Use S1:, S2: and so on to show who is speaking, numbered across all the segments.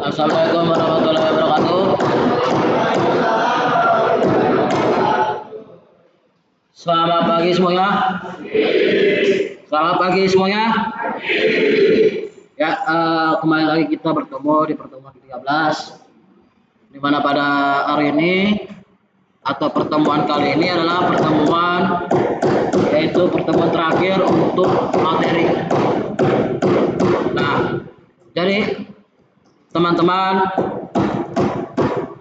S1: Assalamualaikum warahmatullahi wabarakatuh. Selamat pagi semuanya. Selamat pagi semuanya. Ya, kembali lagi kita bertemu di pertemuan ke-13, di mana pada hari ini atau pertemuan kali ini adalah pertemuan terakhir untuk materi. Nah, jadi teman-teman,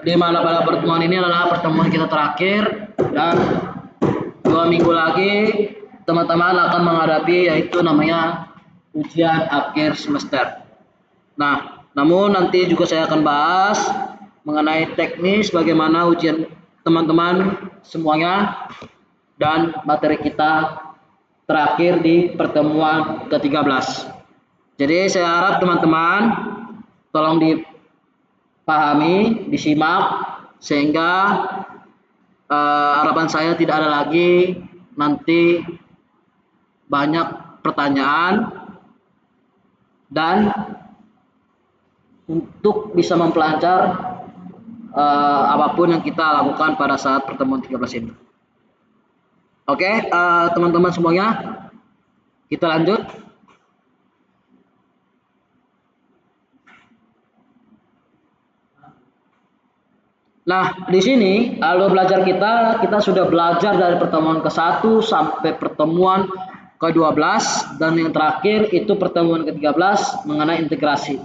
S1: di mana pada pertemuan ini adalah pertemuan kita terakhir dan 2 minggu lagi teman-teman akan menghadapi yaitu namanya ujian akhir semester. Nah, namun nanti juga saya akan bahas mengenai teknis bagaimana ujian teman-teman semuanya dan materi kita terakhir di pertemuan ke-13. Jadi saya harap teman-teman tolong dipahami, disimak, sehingga harapan saya tidak ada lagi nanti banyak pertanyaan, dan untuk bisa mempelancar apapun yang kita lakukan pada saat pertemuan 13 ini. Oke, teman-teman semuanya, kita lanjut. Nah, di sini alur belajar kita sudah belajar dari pertemuan ke-1 sampai pertemuan ke-12, dan yang terakhir itu pertemuan ke-13 mengenai integrasi.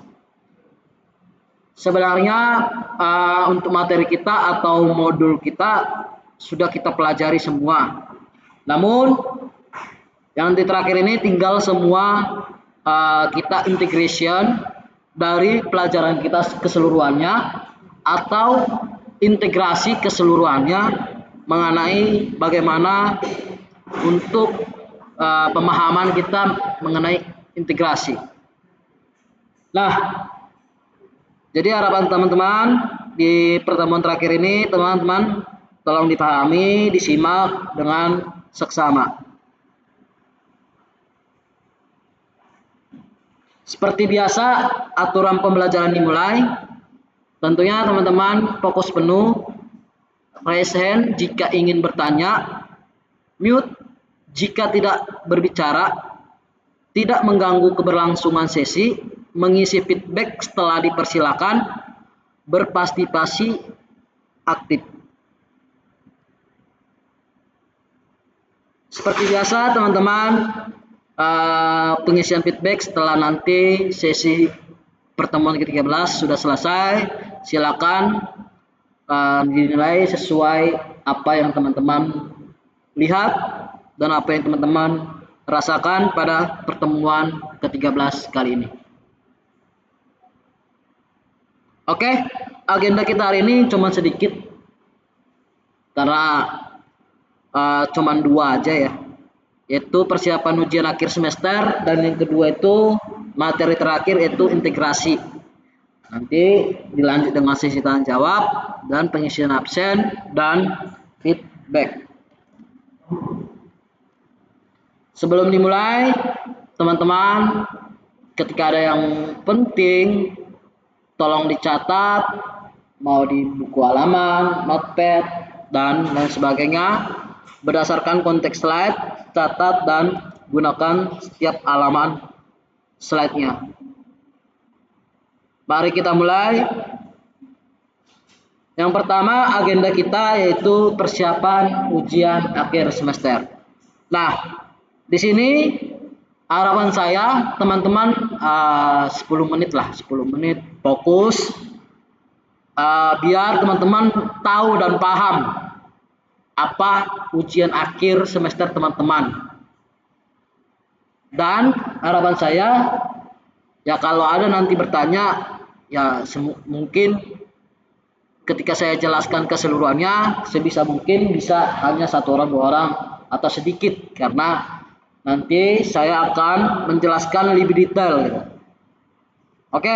S1: Sebenarnya untuk materi kita atau modul kita sudah kita pelajari semua. Namun yang di terakhir ini tinggal semua kita integration dari pelajaran kita keseluruhannya atau integrasi keseluruhannya mengenai bagaimana untuk pemahaman kita mengenai integrasi. Nah, jadi harapan teman-teman di pertemuan terakhir ini, teman-teman tolong dipahami, disimak dengan seksama. Seperti biasa, aturan pembelajaran dimulai. Tentunya teman-teman fokus penuh, raise hand jika ingin bertanya, mute jika tidak berbicara, tidak mengganggu keberlangsungan sesi, mengisi feedback setelah dipersilakan, berpartisipasi aktif. Seperti biasa teman-teman, pengisian feedback setelah nanti sesi pertemuan ke-13 sudah selesai, silakan dinilai sesuai apa yang teman-teman lihat dan apa yang teman-teman rasakan pada pertemuan ke-13 kali ini. Oke, agenda kita hari ini cuma sedikit karena cuma 2 aja ya, yaitu persiapan ujian akhir semester, dan yang kedua itu materi terakhir yaitu integrasi. Nanti dilanjut dengan sesi tanya jawab dan pengisian absen dan feedback. Sebelum dimulai, teman-teman, ketika ada yang penting, tolong dicatat, mau di buku halaman, notepad, dan lain sebagainya. Berdasarkan konteks slide, catat dan gunakan setiap halaman slide-nya. Mari kita mulai. Yang pertama agenda kita yaitu persiapan ujian akhir semester. Nah, di sini harapan saya teman-teman 10 menit lah, 10 menit fokus biar teman-teman tahu dan paham apa ujian akhir semester teman-teman. Dan harapan saya ya kalau ada nanti bertanya ya mungkin ketika saya jelaskan keseluruhannya sebisa mungkin bisa hanya 1 orang 2 orang atau sedikit karena nanti saya akan menjelaskan lebih detail gitu. Oke.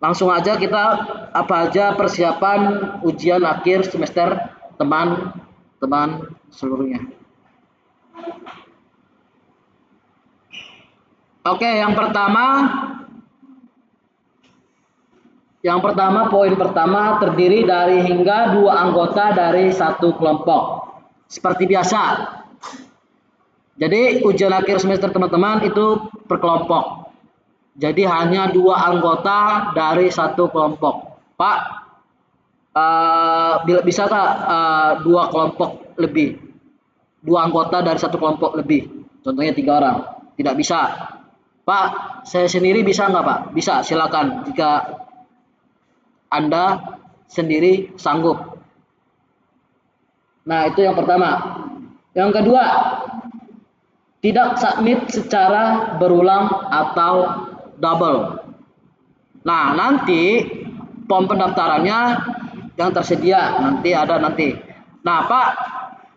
S1: Langsung aja kita apa aja persiapan ujian akhir semester teman-teman seluruhnya. Oke, yang pertama poin pertama terdiri dari hingga 2 anggota dari 1 kelompok. Seperti biasa. Jadi ujian akhir semester teman-teman itu per kelompok. Jadi hanya 2 anggota dari 1 kelompok. Pak, bisakah 2 kelompok lebih? 2 anggota dari 1 kelompok lebih. Contohnya 3 orang. Tidak bisa. Pak, saya sendiri bisa nggak Pak? Bisa, silakan. Jika Anda sendiri sanggup. Nah, itu yang pertama. Yang kedua, tidak submit secara berulang atau double. Nah, nanti form pendaftarannya yang tersedia nanti ada nanti. Nah, Pak,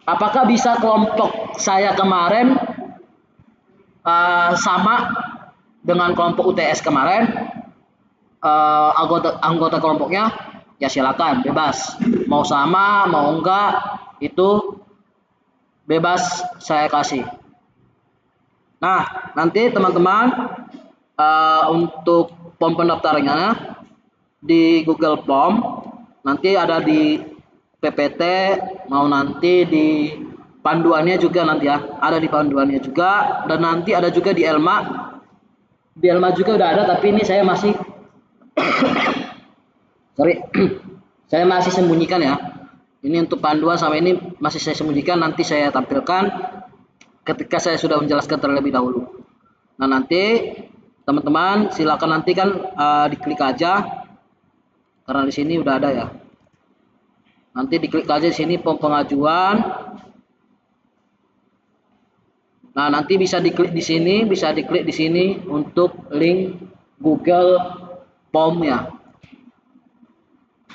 S1: apakah bisa kelompok saya kemarin sama dengan kelompok UTS kemarin? Anggota kelompoknya ya silakan bebas, mau sama mau enggak itu bebas saya kasih. Nah, nanti teman-teman untuk form pendaftarannya di Google Form nanti ada di PPT, mau nanti di panduannya juga nanti ya, ada di panduannya juga, dan nanti ada juga di Elma. Di Elma juga udah ada, tapi ini saya masih saya masih sembunyikan ya. Ini untuk panduan sama ini masih saya sembunyikan, nanti saya tampilkan ketika saya sudah menjelaskan terlebih dahulu. Nah, nanti teman-teman silakan nanti kan diklik aja karena di sini udah ada ya. Nanti diklik aja di sini form pengajuan. Nah, nanti bisa diklik di sini, bisa diklik di sini untuk link Google Form ya.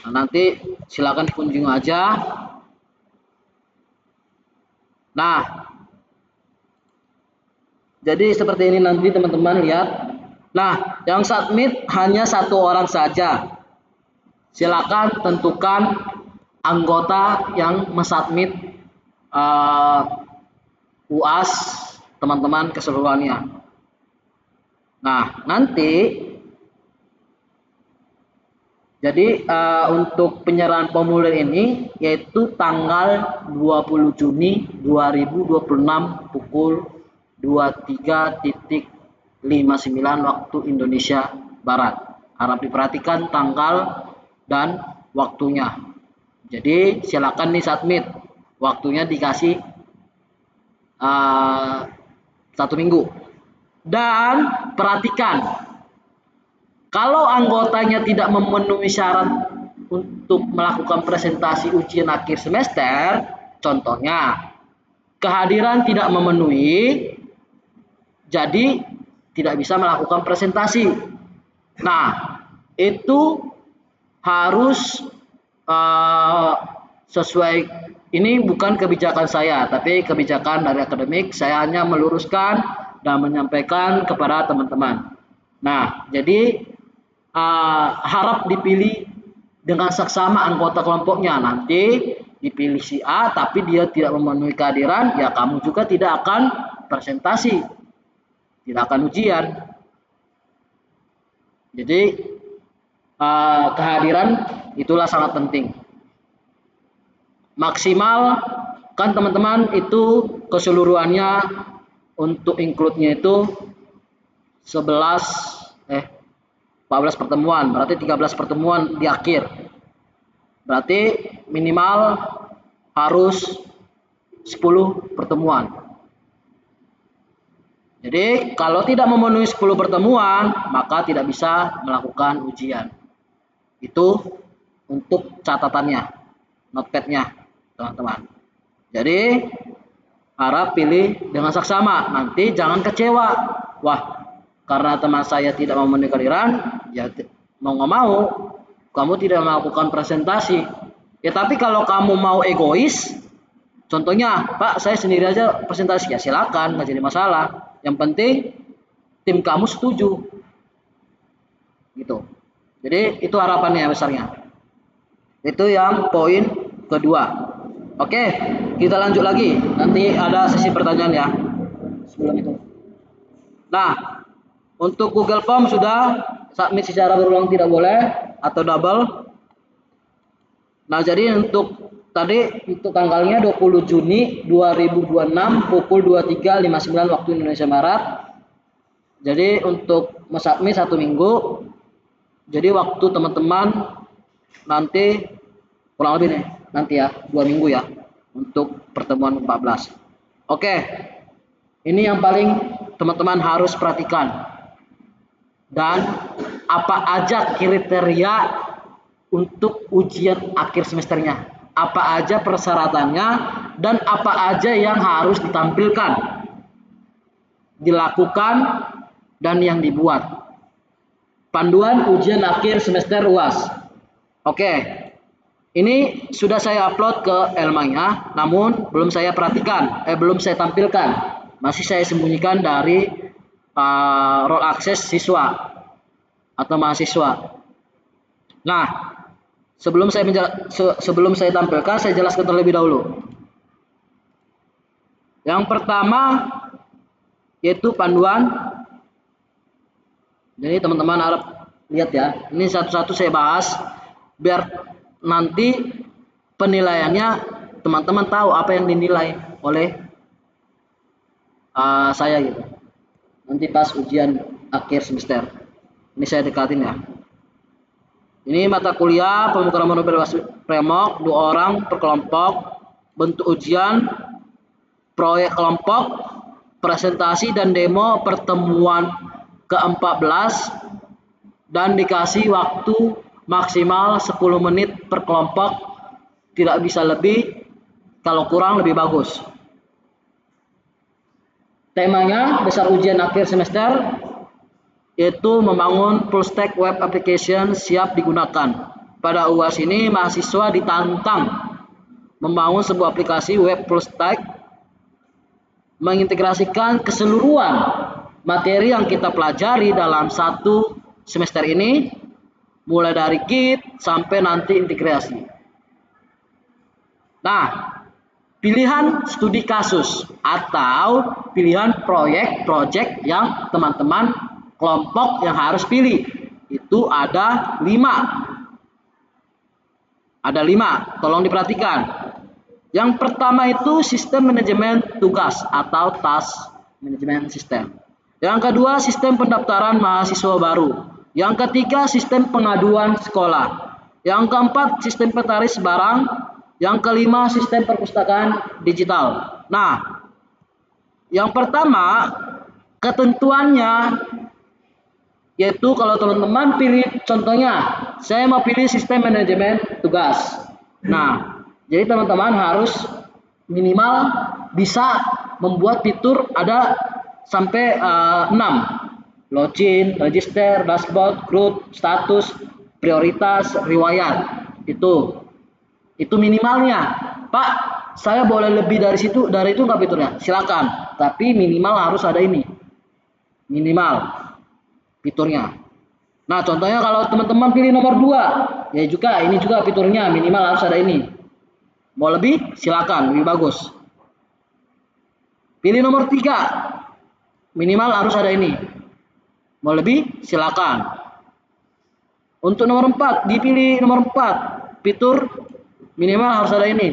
S1: Nah, nanti silakan dikunjungi aja. Nah, jadi seperti ini nanti teman-teman lihat. Nah, yang submit hanya 1 orang saja. Silakan tentukan anggota yang mensubmit UAS teman-teman keseluruhannya. Nah, nanti jadi untuk penyerahan formulir ini yaitu tanggal 20 Juni 2026 pukul 23.59 waktu Indonesia Barat. Harap diperhatikan tanggal dan waktunya. Jadi silakan disubmit. Waktunya dikasih 1 minggu. Dan perhatikan, kalau anggotanya tidak memenuhi syarat untuk melakukan presentasi ujian akhir semester, contohnya kehadiran tidak memenuhi, jadi tidak bisa melakukan presentasi. Nah, itu harus sesuai, ini bukan kebijakan saya, tapi kebijakan dari akademik. Saya hanya meluruskan dan menyampaikan kepada teman-teman. Nah, jadi harap dipilih dengan seksama anggota kelompoknya. Nanti dipilih si A tapi dia tidak memenuhi kehadiran, ya kamu juga tidak akan presentasi, tidak akan ujian. Jadi kehadiran itulah sangat penting. Maksimal kan teman-teman itu keseluruhannya untuk include-nya itu 14 pertemuan, berarti 13 pertemuan di akhir. Berarti minimal harus 10 pertemuan. Jadi kalau tidak memenuhi 10 pertemuan, maka tidak bisa melakukan ujian. Itu untuk catatannya, notepad-nya, teman-teman. Jadi harap pilih dengan saksama. Nanti jangan kecewa. Wah, karena teman saya tidak memenuhi kaliran, ya mau nggak mau, kamu tidak melakukan presentasi. Ya tapi kalau kamu mau egois, contohnya, Pak, saya sendiri aja presentasi, ya silakan, nggak jadi masalah. Yang penting tim kamu setuju, gitu. Jadi itu harapannya besarnya. Itu yang poin kedua. Oke, kita lanjut lagi. Nanti ada sesi pertanyaan ya. Sebelum itu. Nah, untuk Google Form sudah submit secara berulang tidak boleh atau double. Nah, jadi untuk tanggalnya 20 Juni 2026 pukul 23.59 waktu Indonesia Barat. Jadi untuk submit 1 minggu. Jadi waktu teman-teman nanti kurang lebih nih, nanti ya 2 minggu ya untuk pertemuan 14. Oke. Ini yang paling teman-teman harus perhatikan. Dan apa aja kriteria untuk ujian akhir semesternya, apa aja persyaratannya, dan apa aja yang harus ditampilkan, dilakukan, dan yang dibuat. Panduan ujian akhir semester UAS. Oke, ini sudah saya upload ke Elmanya, namun belum saya tampilkan, masih saya sembunyikan dari role akses siswa atau mahasiswa. Nah, sebelum saya tampilkan, saya jelaskan terlebih dahulu. Yang pertama yaitu panduan. Jadi teman-teman harap lihat ya. Ini satu-satu saya bahas biar nanti penilaiannya teman-teman tahu apa yang dinilai oleh saya gitu. Nanti pas ujian akhir semester. Ini saya dekatin ya. Ini mata kuliah pemrograman framework 2 orang per kelompok, bentuk ujian, proyek kelompok, presentasi dan demo pertemuan ke-14 dan dikasih waktu maksimal 10 menit per kelompok, tidak bisa lebih, kalau kurang lebih bagus. Temanya besar ujian akhir semester yaitu membangun full stack web application siap digunakan. Pada UAS ini mahasiswa ditantang membangun sebuah aplikasi web full stack, mengintegrasikan keseluruhan materi yang kita pelajari dalam 1 semester ini, mulai dari Git sampai nanti integrasi. Nah, pilihan studi kasus atau pilihan project yang teman-teman kelompok yang harus pilih itu ada 5. Ada 5, tolong diperhatikan. Yang pertama itu sistem manajemen tugas atau task management system. Yang kedua sistem pendaftaran mahasiswa baru. Yang ketiga sistem pengaduan sekolah. Yang keempat sistem petaris barang. Yang kelima sistem perpustakaan digital. Nah, yang pertama ketentuannya yaitu kalau teman-teman pilih, contohnya saya mau pilih sistem manajemen tugas. Nah, jadi teman-teman harus minimal bisa membuat fitur ada sampai 6. Login, register, dashboard, group, status, prioritas, riwayat. Itu minimalnya. Pak, saya boleh lebih dari itu nggak fiturnya? Silakan. Tapi minimal harus ada ini. Minimal fiturnya. Nah, contohnya kalau teman-teman pilih nomor 2, ya juga ini juga fiturnya minimal harus ada ini. Mau lebih silakan, lebih bagus. Pilih nomor 3, minimal harus ada ini. Mau lebih silakan. Untuk nomor 4, dipilih nomor 4, fitur minimal harus ada ini.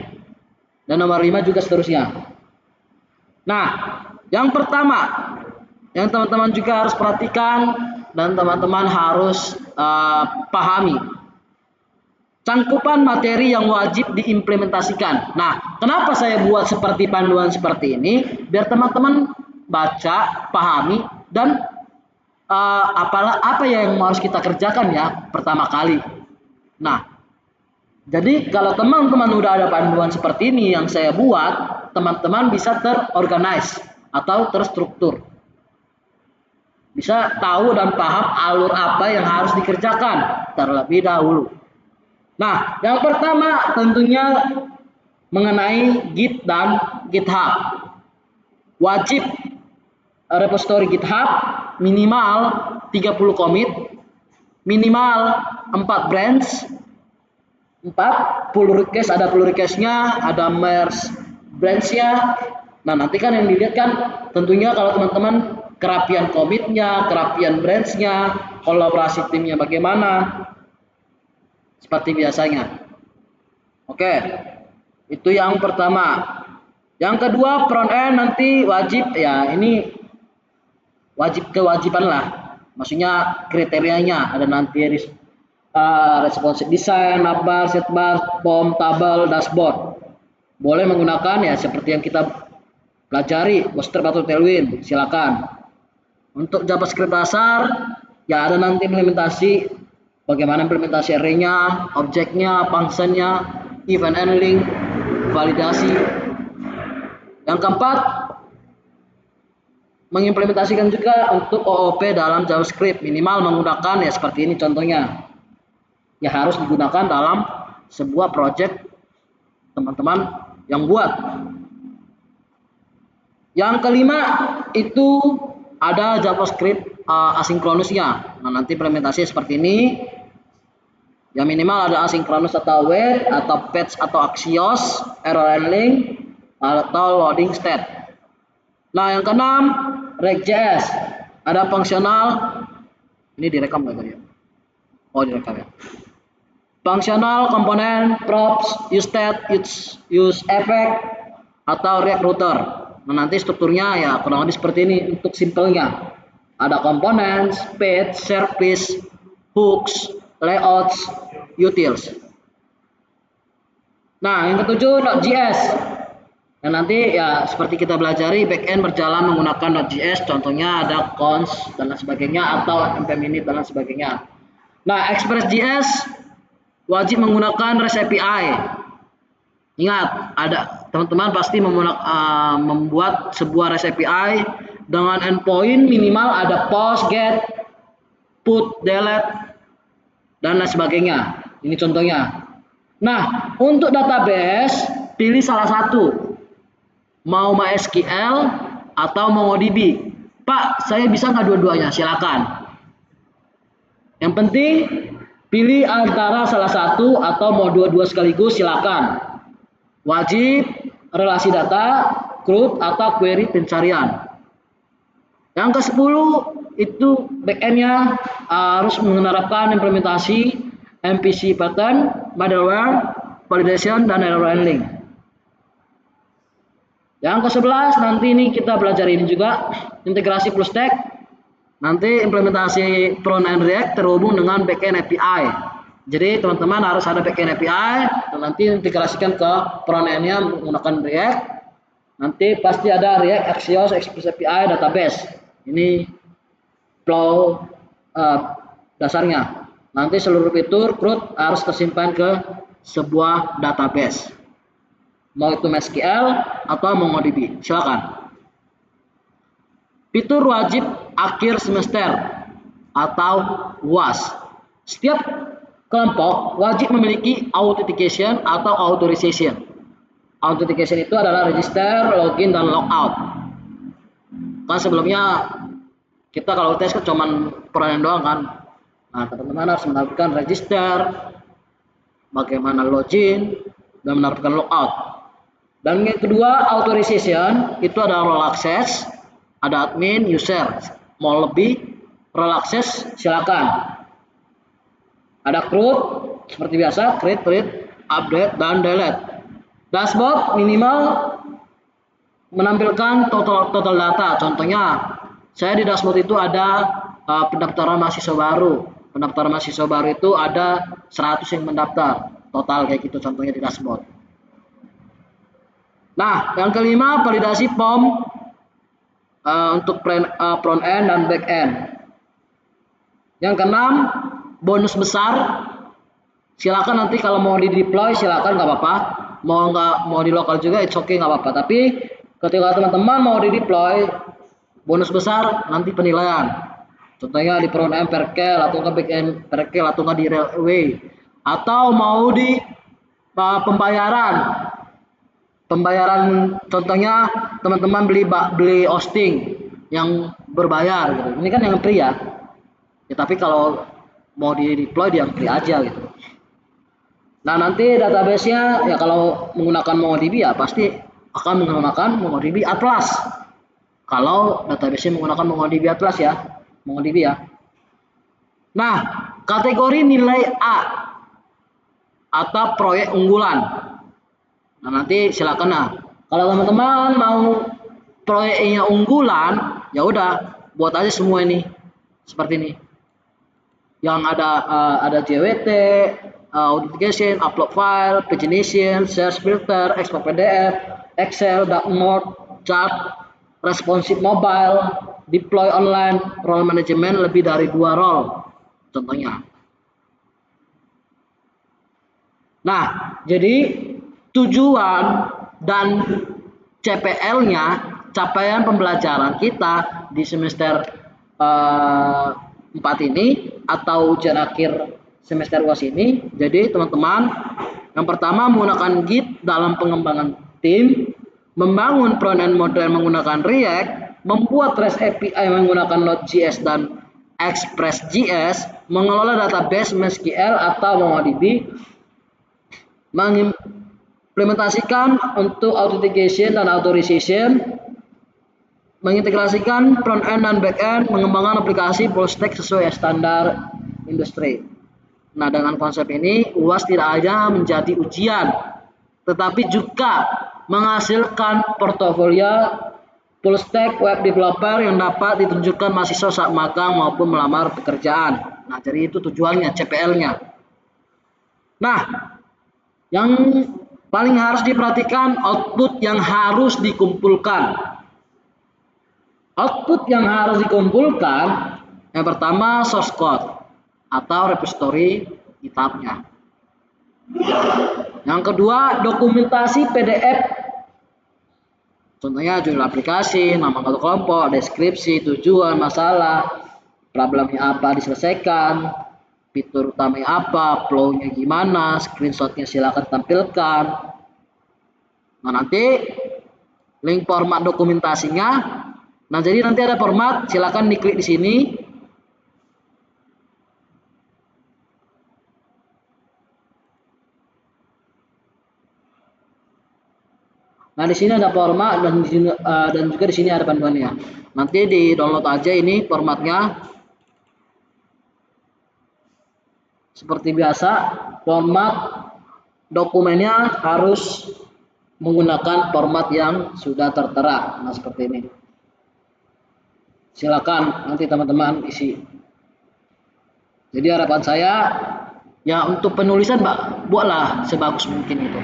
S1: Dan nomor 5 juga seterusnya. Nah, yang pertama yang teman-teman juga harus perhatikan dan teman-teman harus pahami. Cangkupan materi yang wajib diimplementasikan. Nah, kenapa saya buat seperti panduan seperti ini? Biar teman-teman baca, pahami, dan apa yang harus kita kerjakan ya pertama kali. Nah, jadi kalau teman-teman udah ada panduan seperti ini yang saya buat, teman-teman bisa terorganize atau terstruktur. Bisa tahu dan paham alur apa yang harus dikerjakan terlebih dahulu. Nah, yang pertama tentunya mengenai Git dan GitHub. Wajib repository GitHub minimal 30 commit, minimal 4 branch, 4 pull request, ada pull requestnya, ada merge branch-nya. Nah, nanti kan yang dilihat kan tentunya kalau teman-teman kerapian commit-nya, kerapian branch-nya, kolaborasi timnya bagaimana, seperti biasanya. Oke, itu yang pertama. Yang kedua, front end nanti wajib ya, ini wajib kewajiban lah. Maksudnya kriterianya ada nanti responsive design, navbar, sidebar, form, tabel, dashboard. Boleh menggunakan ya seperti yang kita pelajari, Bootstrap atau Tailwind, silakan. Untuk JavaScript dasar ya ada nanti implementasi, bagaimana implementasi array-nya, objeknya, function-nya, event handling, validasi. Yang keempat, mengimplementasikan juga untuk OOP dalam JavaScript, minimal menggunakan ya seperti ini contohnya. Ya harus digunakan dalam sebuah project teman-teman yang buat. Yang kelima itu ada JavaScript asinkronusnya. Nah, nanti implementasi seperti ini. Yang minimal ada asinkronus atau wait atau fetch atau axios, error handling atau loading state. Nah, yang keenam React.js. Ada fungsional. Ini direkam nggak tadi? Oh, direkam ya. Fungsional, komponen, props, use state, use effect atau React router. Nah, nanti strukturnya ya kurang lebih seperti ini untuk simpelnya. Ada komponen, page, service, hooks, layouts, utils. Nah, yang ketujuh Node.js. Dan nanti ya seperti kita belajari backend berjalan menggunakan Node.js, contohnya ada cons dan lain sebagainya atau npm-init dan lain sebagainya. Nah, Express.js wajib menggunakan REST API. Ingat, ada teman-teman pasti membuat sebuah REST API dengan endpoint minimal ada post, get, put, delete dan lain sebagainya. Ini contohnya. Nah, untuk database pilih salah satu. Mau MySQL atau MongoDB. Pak, saya bisa nggak dua-duanya? Silakan. Yang penting pilih antara salah satu atau mau dua-dua sekaligus, silakan. Wajib relasi data, CRUD atau query pencarian. Yang ke-10 itu backend-nya harus menerapkan implementasi MVC pattern, middleware, validation, dan error handling. Yang ke-11 nanti ini kita belajar ini juga integrasi full stack. Nanti implementasi front end React terhubung dengan backend API. Jadi teman-teman harus ada backend API dan nanti integrasikan ke front end-nya menggunakan React. Nanti pasti ada React Axios Express API database. Ini flow dasarnya. Nanti seluruh fitur CRUD harus tersimpan ke sebuah database. Mau itu MySQL atau MongoDB, silakan. Fitur wajib akhir semester atau UAS. Setiap kelompok wajib memiliki authentication atau authorization. Authentication itu adalah register, login, dan logout. Kan sebelumnya kita kalau tes kan cuma peran doang kan. Nah, teman-teman harus melakukan register, bagaimana login, dan menerapkan logout. Dan yang kedua, authorization itu ada role access, ada admin, user. Mau lebih role access silakan. Ada CRUD seperti biasa, create, update, dan delete. Dashboard minimal menampilkan total data. Contohnya, saya di dashboard itu ada pendaftaran mahasiswa baru. Pendaftaran mahasiswa baru itu ada 100 yang mendaftar. total kayak gitu contohnya di dashboard. Nah, yang kelima validasi form untuk front end dan back end. Yang keenam bonus besar. Silakan nanti kalau mau di deploy silakan, nggak apa-apa. Mau di lokal juga it's okay, nggak apa-apa. Tapi ketika teman-teman mau di deploy, bonus besar nanti penilaian. Contohnya di front end per kel atau ke back end per kel atau nggak di railway, atau mau di pembayaran contohnya teman-teman beli hosting yang berbayar gitu. Ini kan yang free ya. Tapi kalau mau di deploy dia free aja gitu. Nah, nanti database-nya ya kalau menggunakan MongoDB ya pasti akan menggunakan MongoDB Atlas. Kalau database-nya menggunakan MongoDB Atlas ya, MongoDB ya. Nah, kategori nilai A atau proyek unggulan. Nah, nanti silakan. Nah, kalau teman-teman mau proyeknya unggulan, ya udah buat aja semua ini seperti ini. Yang ada JWT, authentication, upload file, pagination, search filter, export PDF, Excel, dark mode, chart, responsive mobile, deploy online, role management lebih dari 2 role contohnya. Nah, jadi tujuan dan CPL-nya, capaian pembelajaran kita di semester 4 ini atau ujian akhir semester UAS ini. Jadi teman-teman, yang pertama menggunakan Git dalam pengembangan tim, membangun front-end model menggunakan React, membuat REST API menggunakan Node.js dan Express.js, mengelola database MySQL atau MongoDB, mengimplementasikan untuk authentication dan authorization, mengintegrasikan front end dan back end, mengembangkan aplikasi full stack sesuai standar industri. Nah, dengan konsep ini UAS tidak hanya menjadi ujian, tetapi juga menghasilkan portofolio full stack web developer yang dapat ditunjukkan mahasiswa saat magang maupun melamar pekerjaan. Nah, jadi itu tujuannya, CPL-nya. Nah, yang paling harus diperhatikan output yang harus dikumpulkan. Output yang harus dikumpulkan yang pertama source code atau repository GitHub-nya. Yang kedua dokumentasi PDF. Contohnya judul aplikasi, nama kelompok, deskripsi, tujuan, masalah, problemnya apa diselesaikan, fitur utamanya apa, flow-nya gimana, screenshot-nya silakan tampilkan. Nah, nanti link format dokumentasinya. Nah, jadi nanti ada format, silakan diklik di sini. Nah, di sini ada format dan juga di sini ada panduannya. Nanti di download aja ini formatnya. Seperti biasa, format dokumennya harus menggunakan format yang sudah tertera. Nah, seperti ini. Silakan nanti teman-teman isi. Jadi harapan saya ya untuk penulisan buatlah sebagus mungkin itu.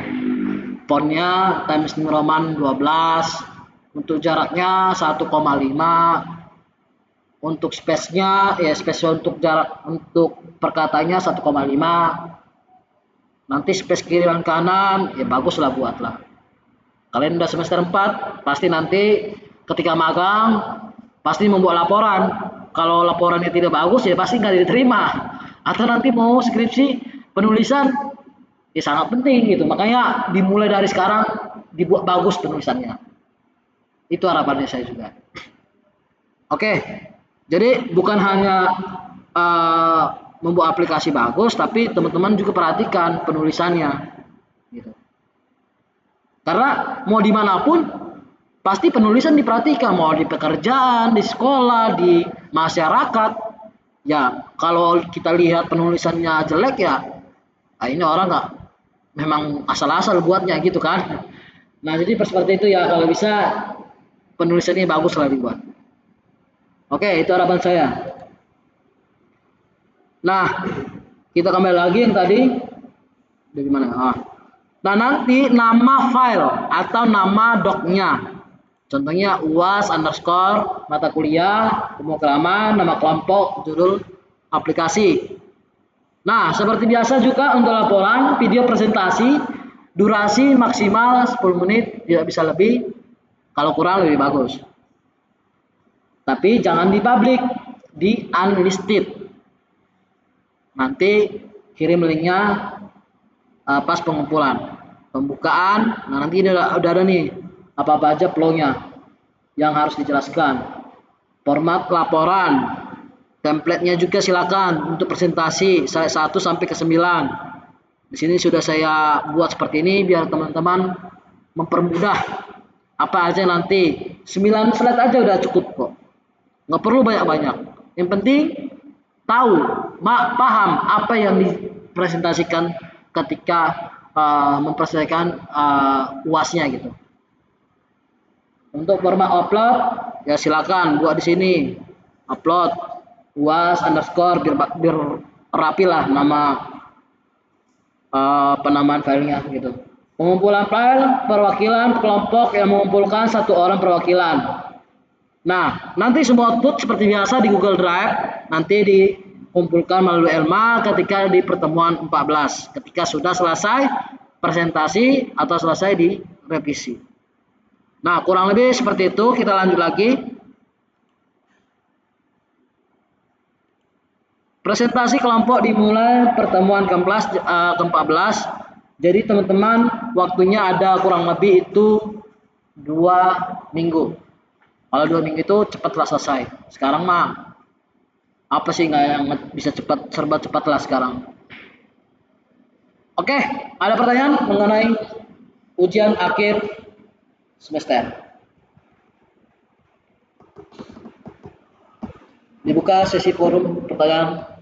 S1: Fontnya Times New Roman 12, untuk jaraknya 1,5, untuk space-nya ya space untuk jarak untuk perkataannya 1,5. Nanti space kiri dan kanan ya baguslah buatlah. Kalian udah semester 4 pasti nanti ketika magang pasti membuat laporan. Kalau laporannya tidak bagus ya pasti nggak diterima. Atau nanti mau skripsi penulisan ya sangat penting gitu. Makanya dimulai dari sekarang dibuat bagus penulisannya. Itu harapannya saya juga. Oke, jadi bukan hanya membuat aplikasi bagus, tapi teman-teman juga perhatikan penulisannya. Gitu. Karena mau dimanapun pasti penulisan diperhatikan, mau di pekerjaan, di sekolah, di masyarakat. Ya kalau kita lihat penulisannya jelek ya, nah ini orang nggak memang asal-asal buatnya gitu kan. Nah jadi seperti itu ya, kalau bisa penulisannya bagus lah dibuat. Oke, itu harapan saya. Nah, kita kembali lagi yang tadi Dari mana? Nah, nanti nama file atau nama docnya. Contohnya UAS underscore mata kuliah, pemrograman, nama kelompok, judul aplikasi. Nah, seperti biasa juga untuk laporan video presentasi, durasi maksimal 10 menit, tidak bisa lebih. Kalau kurang lebih bagus. Tapi jangan di public, di unlisted. Nanti kirim linknya pas pengumpulan. Pembukaan, nah nanti udah ada nih apa-apa aja flow-nya yang harus dijelaskan. Format laporan, template-nya juga silakan untuk presentasi slide 1 sampai ke 9. Di sini sudah saya buat seperti ini biar teman-teman mempermudah. Apa aja nanti 9 slide aja udah cukup kok. Nggak perlu banyak-banyak. Yang penting tahu, paham apa yang dipresentasikan ketika mempresentasikan UASnya gitu. Untuk format upload ya silakan buat di sini upload UAS underscore biar rapi lah nama penamaan filenya gitu. Pengumpulan file perwakilan kelompok yang mengumpulkan 1 orang perwakilan. Nah, nanti semua output seperti biasa di Google Drive nanti dikumpulkan melalui Elma ketika di pertemuan 14, ketika sudah selesai presentasi atau selesai di revisi. Nah, kurang lebih seperti itu. Kita lanjut lagi. Presentasi kelompok dimulai pertemuan ke-14. Jadi teman-teman waktunya ada kurang lebih itu 2 minggu. Kalau 2 minggu itu cepatlah selesai. Sekarang mah apa sih nggak yang bisa cepat, serba cepat lah sekarang. Oke, ada pertanyaan mengenai ujian akhir semester? Dibuka sesi forum pertanyaan.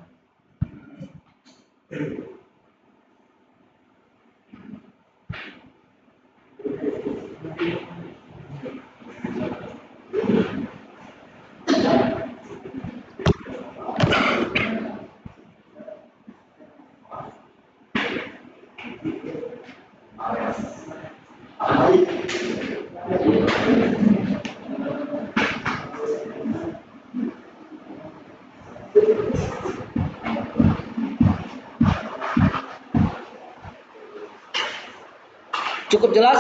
S1: Cukup jelas?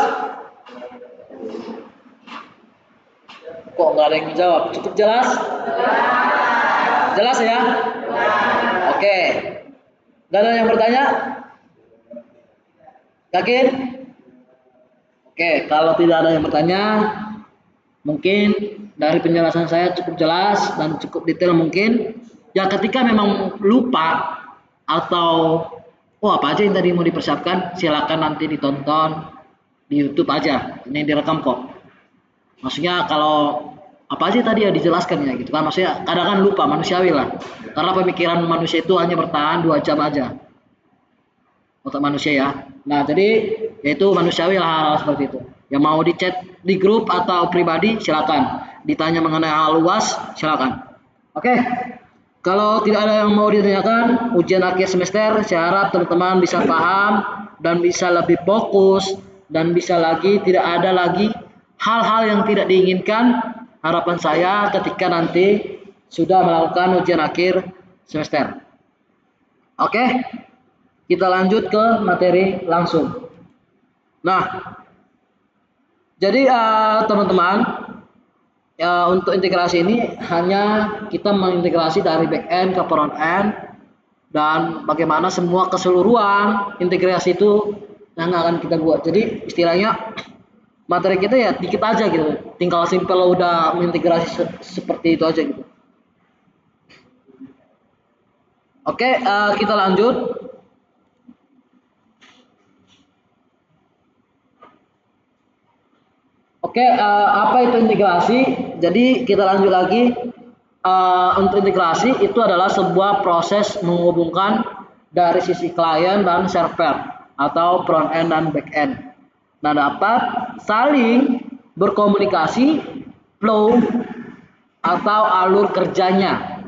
S1: Kok nggak ada yang menjawab? Cukup jelas? Jelas ya? Oke. Nggak ada yang bertanya? Yakin? Oke, kalau tidak ada yang bertanya, mungkin dari penjelasan saya cukup jelas dan cukup detail mungkin. Ya ketika memang lupa atau apa aja yang tadi mau dipersiapkan, silakan nanti ditonton di YouTube aja. Ini direkam kok. Maksudnya kalau apa aja tadi ya dijelaskan ya gitu kan. Maksudnya kadang kan lupa, manusiawi lah. Karena pemikiran manusia itu hanya bertahan 2 jam aja. Otak manusia ya. Nah, jadi yaitu manusiawi lah hal seperti itu. Yang mau di chat di grup atau pribadi silakan. Ditanya mengenai hal luas silakan. Oke. Kalau tidak ada yang mau ditanyakan, ujian akhir semester saya harap teman-teman bisa paham dan bisa lebih fokus dan bisa lagi tidak ada lagi hal-hal yang tidak diinginkan. Harapan saya ketika nanti sudah melakukan ujian akhir semester. Oke. Kita lanjut ke materi langsung. Nah, jadi teman-teman, untuk integrasi ini hanya kita mengintegrasi dari back-end ke front-end dan bagaimana semua keseluruhan integrasi itu yang akan kita buat. Jadi istilahnya materi kita ya dikit aja gitu, tinggal simple udah mengintegrasi seperti itu aja gitu. Oke, kita lanjut. Oke, apa itu integrasi? Jadi kita lanjut lagi. Untuk integrasi itu adalah sebuah proses menghubungkan dari sisi klien dan server atau front end dan back end. Nah, dapat saling berkomunikasi, flow atau alur kerjanya.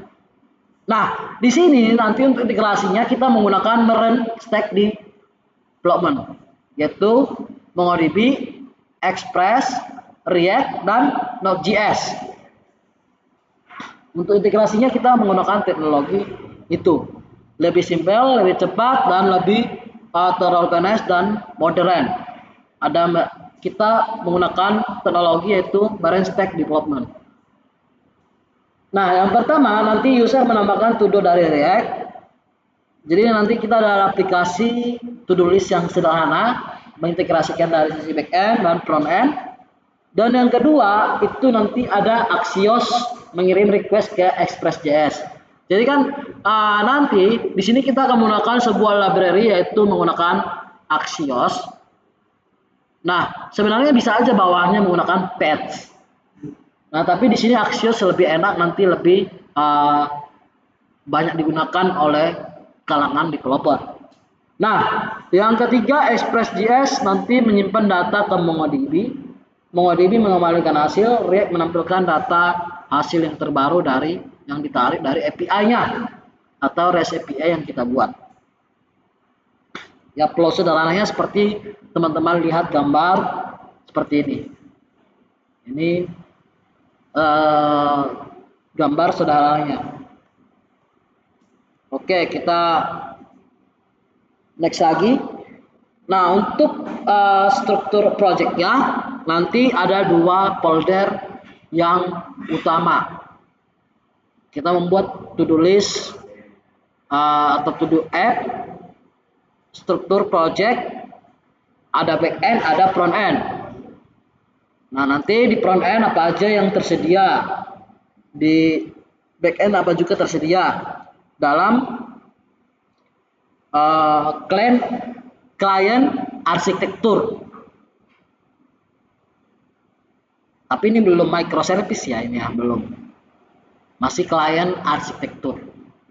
S1: Nah, di sini nanti untuk integrasinya kita menggunakan meren stack di development, yaitu MongoDB, Express, React, dan Node.js. Untuk integrasinya kita menggunakan teknologi itu. Lebih simpel, lebih cepat, dan lebih terorganize dan modern. Kita menggunakan teknologi yaitu Barren Stack Development. Nah, yang pertama nanti user menambahkan to-do dari React. Jadi nanti kita ada aplikasi to-do list yang sederhana, mengintegrasikan dari sisi backend dan frontend. Dan yang kedua itu nanti ada Axios mengirim request ke Express.js. Jadi kan nanti di sini kita akan menggunakan sebuah library yaitu menggunakan Axios. Nah, sebenarnya bisa aja bawaannya menggunakan Pets. Nah, tapi di sini Axios lebih enak, nanti lebih banyak digunakan oleh kalangan developer. Nah, yang ketiga Express.js nanti menyimpan data ke MongoDB. MongoDB mengembalikan hasil, React menampilkan data hasil yang terbaru dari yang ditarik dari API-nya atau REST API yang kita buat. Ya, flow sederhananya seperti teman-teman lihat gambar seperti ini. Ini gambar sederhananya. Oke, kita next lagi. Nah, untuk struktur projectnya nanti ada dua folder yang utama. Kita membuat to-do list atau to-do app, struktur project, ada backend, ada front end. Nah, nanti di front end apa aja yang tersedia, di backend apa juga tersedia dalam client arsitektur. Tapi ini belum microservice ya, ini ya belum. Masih client arsitektur.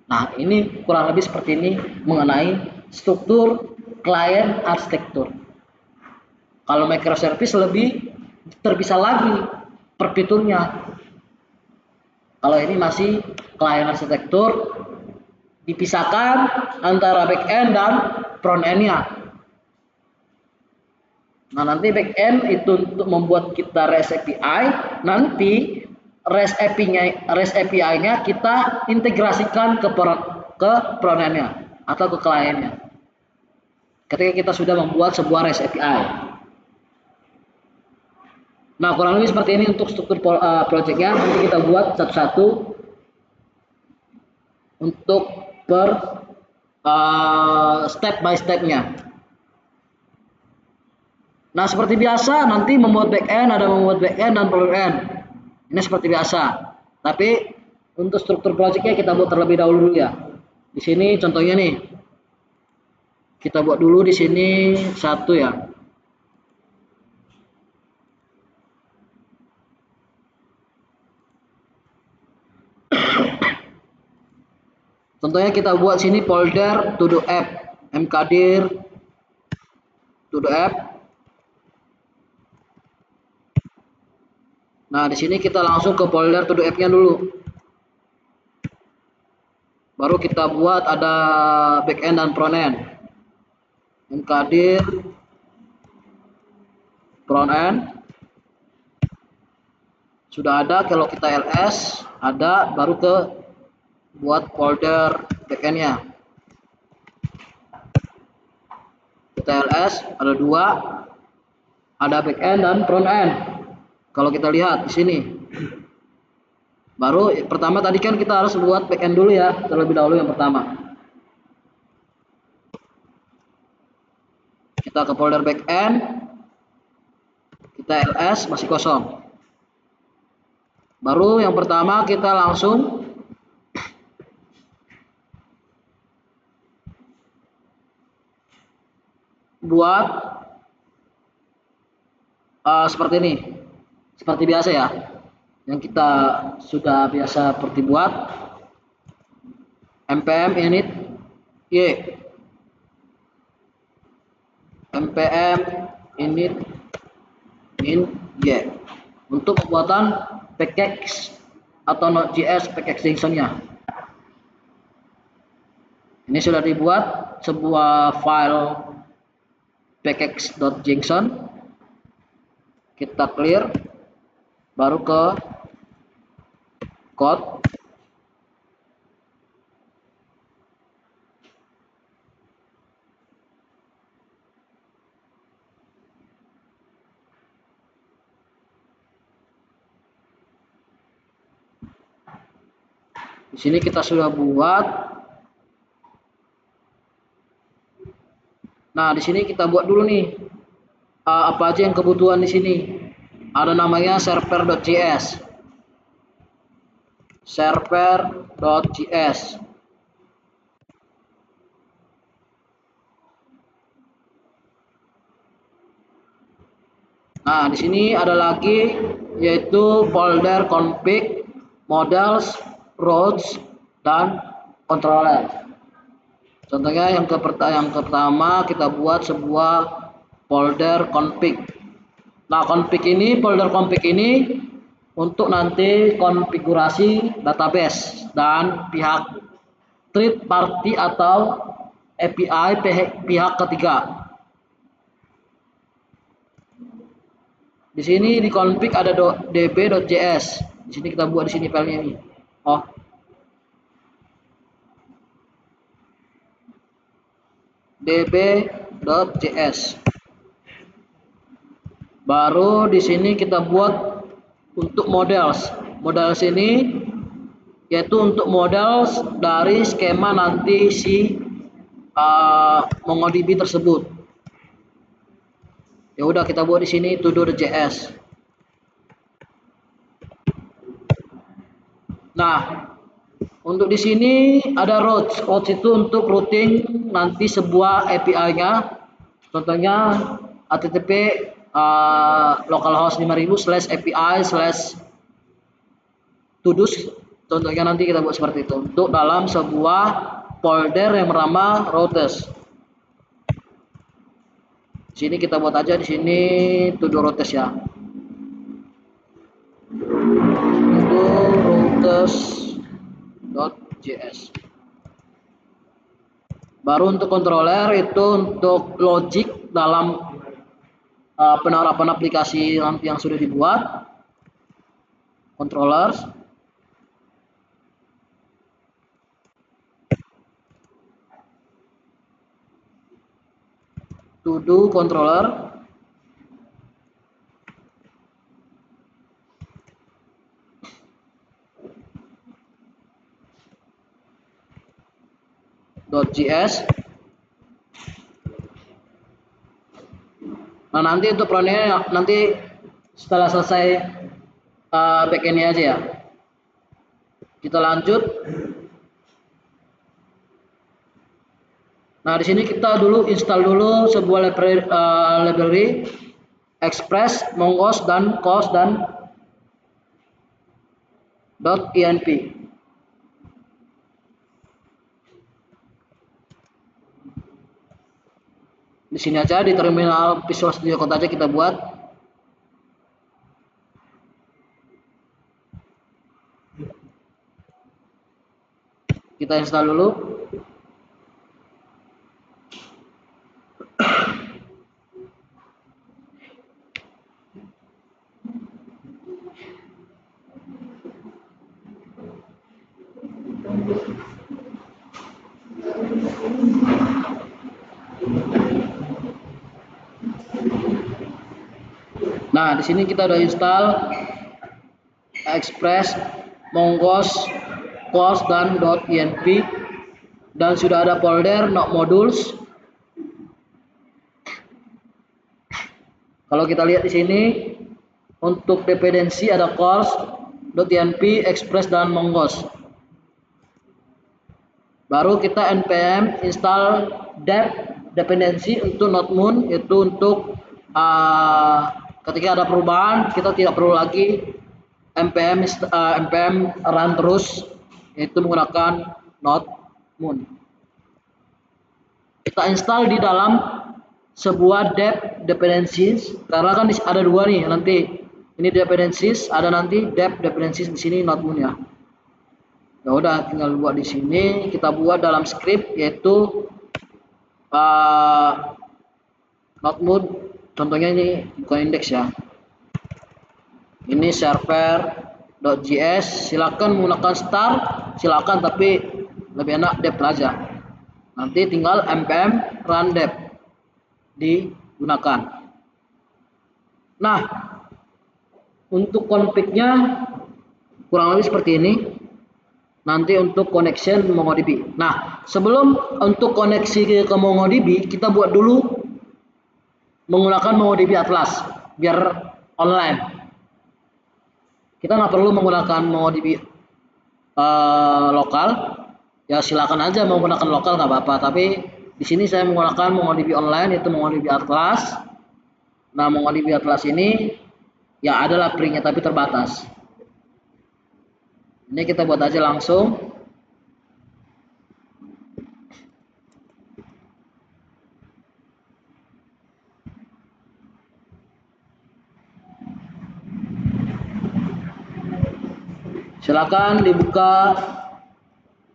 S1: Nah, ini kurang lebih seperti ini mengenai struktur client arsitektur. Kalau microservice lebih terpisah lagi per fiturnya. Kalau ini masih client arsitektur, dipisahkan antara backend dan front end-nya. Nah, nanti backend itu untuk membuat kita REST API, nanti REST API-nya kita integrasikan ke front end-nya atau ke client-nya. Ketika kita sudah membuat sebuah REST API. Nah, kurang lebih seperti ini untuk struktur project-nya. Nanti kita buat satu-satu untuk per step by step-nya. Nah, seperti biasa nanti membuat backend, ada membuat backend dan front end. Ini seperti biasa. Tapi untuk struktur projectnya kita buat terlebih dahulu ya. Di sini contohnya nih. Kita buat dulu di sini satu ya. Contohnya kita buat sini folder to do app, mkdir to do app. Nah, di sini kita langsung ke folder to do app-nya dulu. Baru kita buat ada backend dan front end. Mkdir front end. Sudah ada, kalau kita ls ada, baru ke buat folder backend-nya. Kita ls ada dua, ada backend dan front end. Kalau kita lihat di sini, baru pertama tadi kan kita harus buat backend dulu ya, terlebih dahulu yang pertama. Kita ke folder backend, kita ls masih kosong. Baru yang pertama kita langsung buat seperti ini, seperti biasa ya, yang kita sudah biasa seperti buat npm init y, npm init in y untuk pembuatan package atau Node.js package JSON-nya. Ini sudah dibuat sebuah file packages.json, kita clear, baru ke code. Di sini kita sudah buat. Nah, di sini kita buat dulu nih apa aja yang kebutuhan di sini. Ada namanya server.js. Server.js. Nah, di sini ada lagi yaitu folder config, models, routes, dan controller. Contohnya yang pertama kita buat sebuah folder config. Nah, folder config ini untuk nanti konfigurasi database dan pihak third party atau API pihak ketiga. Di sini di config ada db.js. Di sini kita buat di sini filenya ini. Oh. db.js. Baru di sini kita buat untuk models. Models ini yaitu untuk models dari skema nanti si MongoDB tersebut. Ya udah kita buat di sini todo.js. Nah, untuk di sini ada routes. Routes itu untuk routing nanti sebuah API-nya. Contohnya http localhost 5000/API/todos. Contohnya nanti kita buat seperti itu untuk dalam sebuah folder yang bernama routes. Di sini kita buat aja di sini todo routes ya. Todo routes.js. Baru untuk controller itu untuk logic dalam penerapan aplikasi yang sudah dibuat. Controllers. To do controller. .js. Nah, nanti untuk frontend nanti setelah selesai backendnya aja ya. Kita lanjut. Nah, di sini kita dulu install dulu sebuah library Express, Mongoose, dan Cos dan .env. Di sini aja di terminal Visual Studio Code aja kita buat. Kita install dulu. Nah, di sini kita udah install Express, Mongoose, Cos dan .env, dan sudah ada folder not modules. Kalau kita lihat di sini untuk dependensi ada Cos, .env, Express dan Mongoose. Baru kita npm install dep dependensi untuk node-moon, itu untuk ketika ada perubahan kita tidak perlu lagi npm run terus, yaitu menggunakan node-moon. Kita install di dalam sebuah dep dependencies, karena kan ada dua nih nanti. Ini dependencies, ada nanti dep dependencies, di sini node-moon ya. Ya udah tinggal buat di sini, kita buat dalam script yaitu Node mode contohnya ini bukan indeks ya. Ini server.js, silakan menggunakan start, silakan, tapi lebih enak dep aja. Nanti tinggal npm run dep digunakan. Nah, untuk config-nya kurang lebih seperti ini. Nanti untuk connection MongoDB. Nah, sebelum untuk koneksi ke MongoDB, kita buat dulu menggunakan MongoDB Atlas biar online. Kita nggak perlu menggunakan MongoDB lokal. Ya silakan aja menggunakan lokal nggak apa-apa. Tapi di sini saya menggunakan MongoDB online, yaitu MongoDB Atlas. Nah, MongoDB Atlas ini ya adalah printnya tapi terbatas. Ini kita buat aja langsung. Silakan dibuka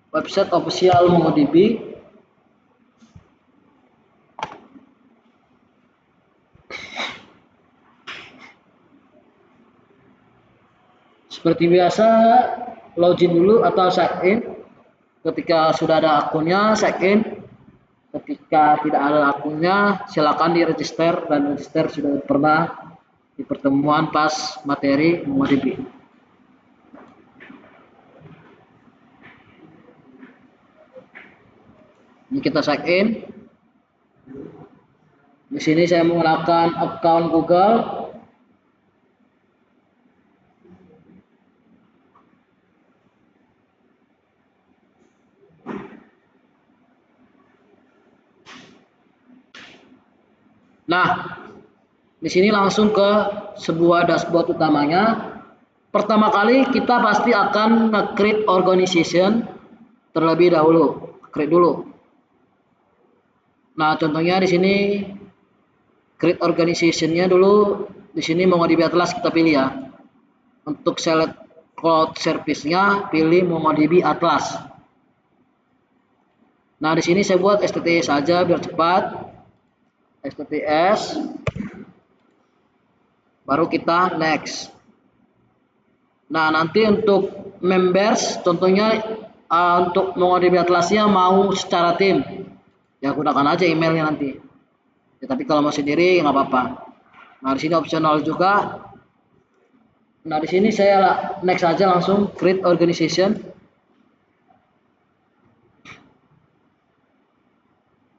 S1: website official MongoDB. Seperti biasa, login dulu atau sign in. Ketika sudah ada akunnya, sign in. Ketika tidak ada akunnya, silakan diregister, dan register sudah pernah di pertemuan pas materi MongoDB. Ini kita sign in. Di sini saya menggunakan account Google. Nah, di sini langsung ke sebuah dashboard utamanya. Pertama kali kita pasti akan nge-create organization terlebih dahulu. Create dulu. Nah, contohnya di sini create organization-nya dulu. Di sini MongoDB Atlas kita pilih ya. Untuk select cloud service-nya pilih MongoDB Atlas. Nah, di sini saya buat STTS saja biar cepat. STTS, baru kita next. Nah, nanti untuk members, contohnya untuk MongoDB Atlasnya mau secara tim, ya gunakan aja emailnya nanti. Ya, tapi kalau mau sendiri nggak apa-apa. Nah, di sini optional juga. Nah, di sini saya next aja langsung create organization.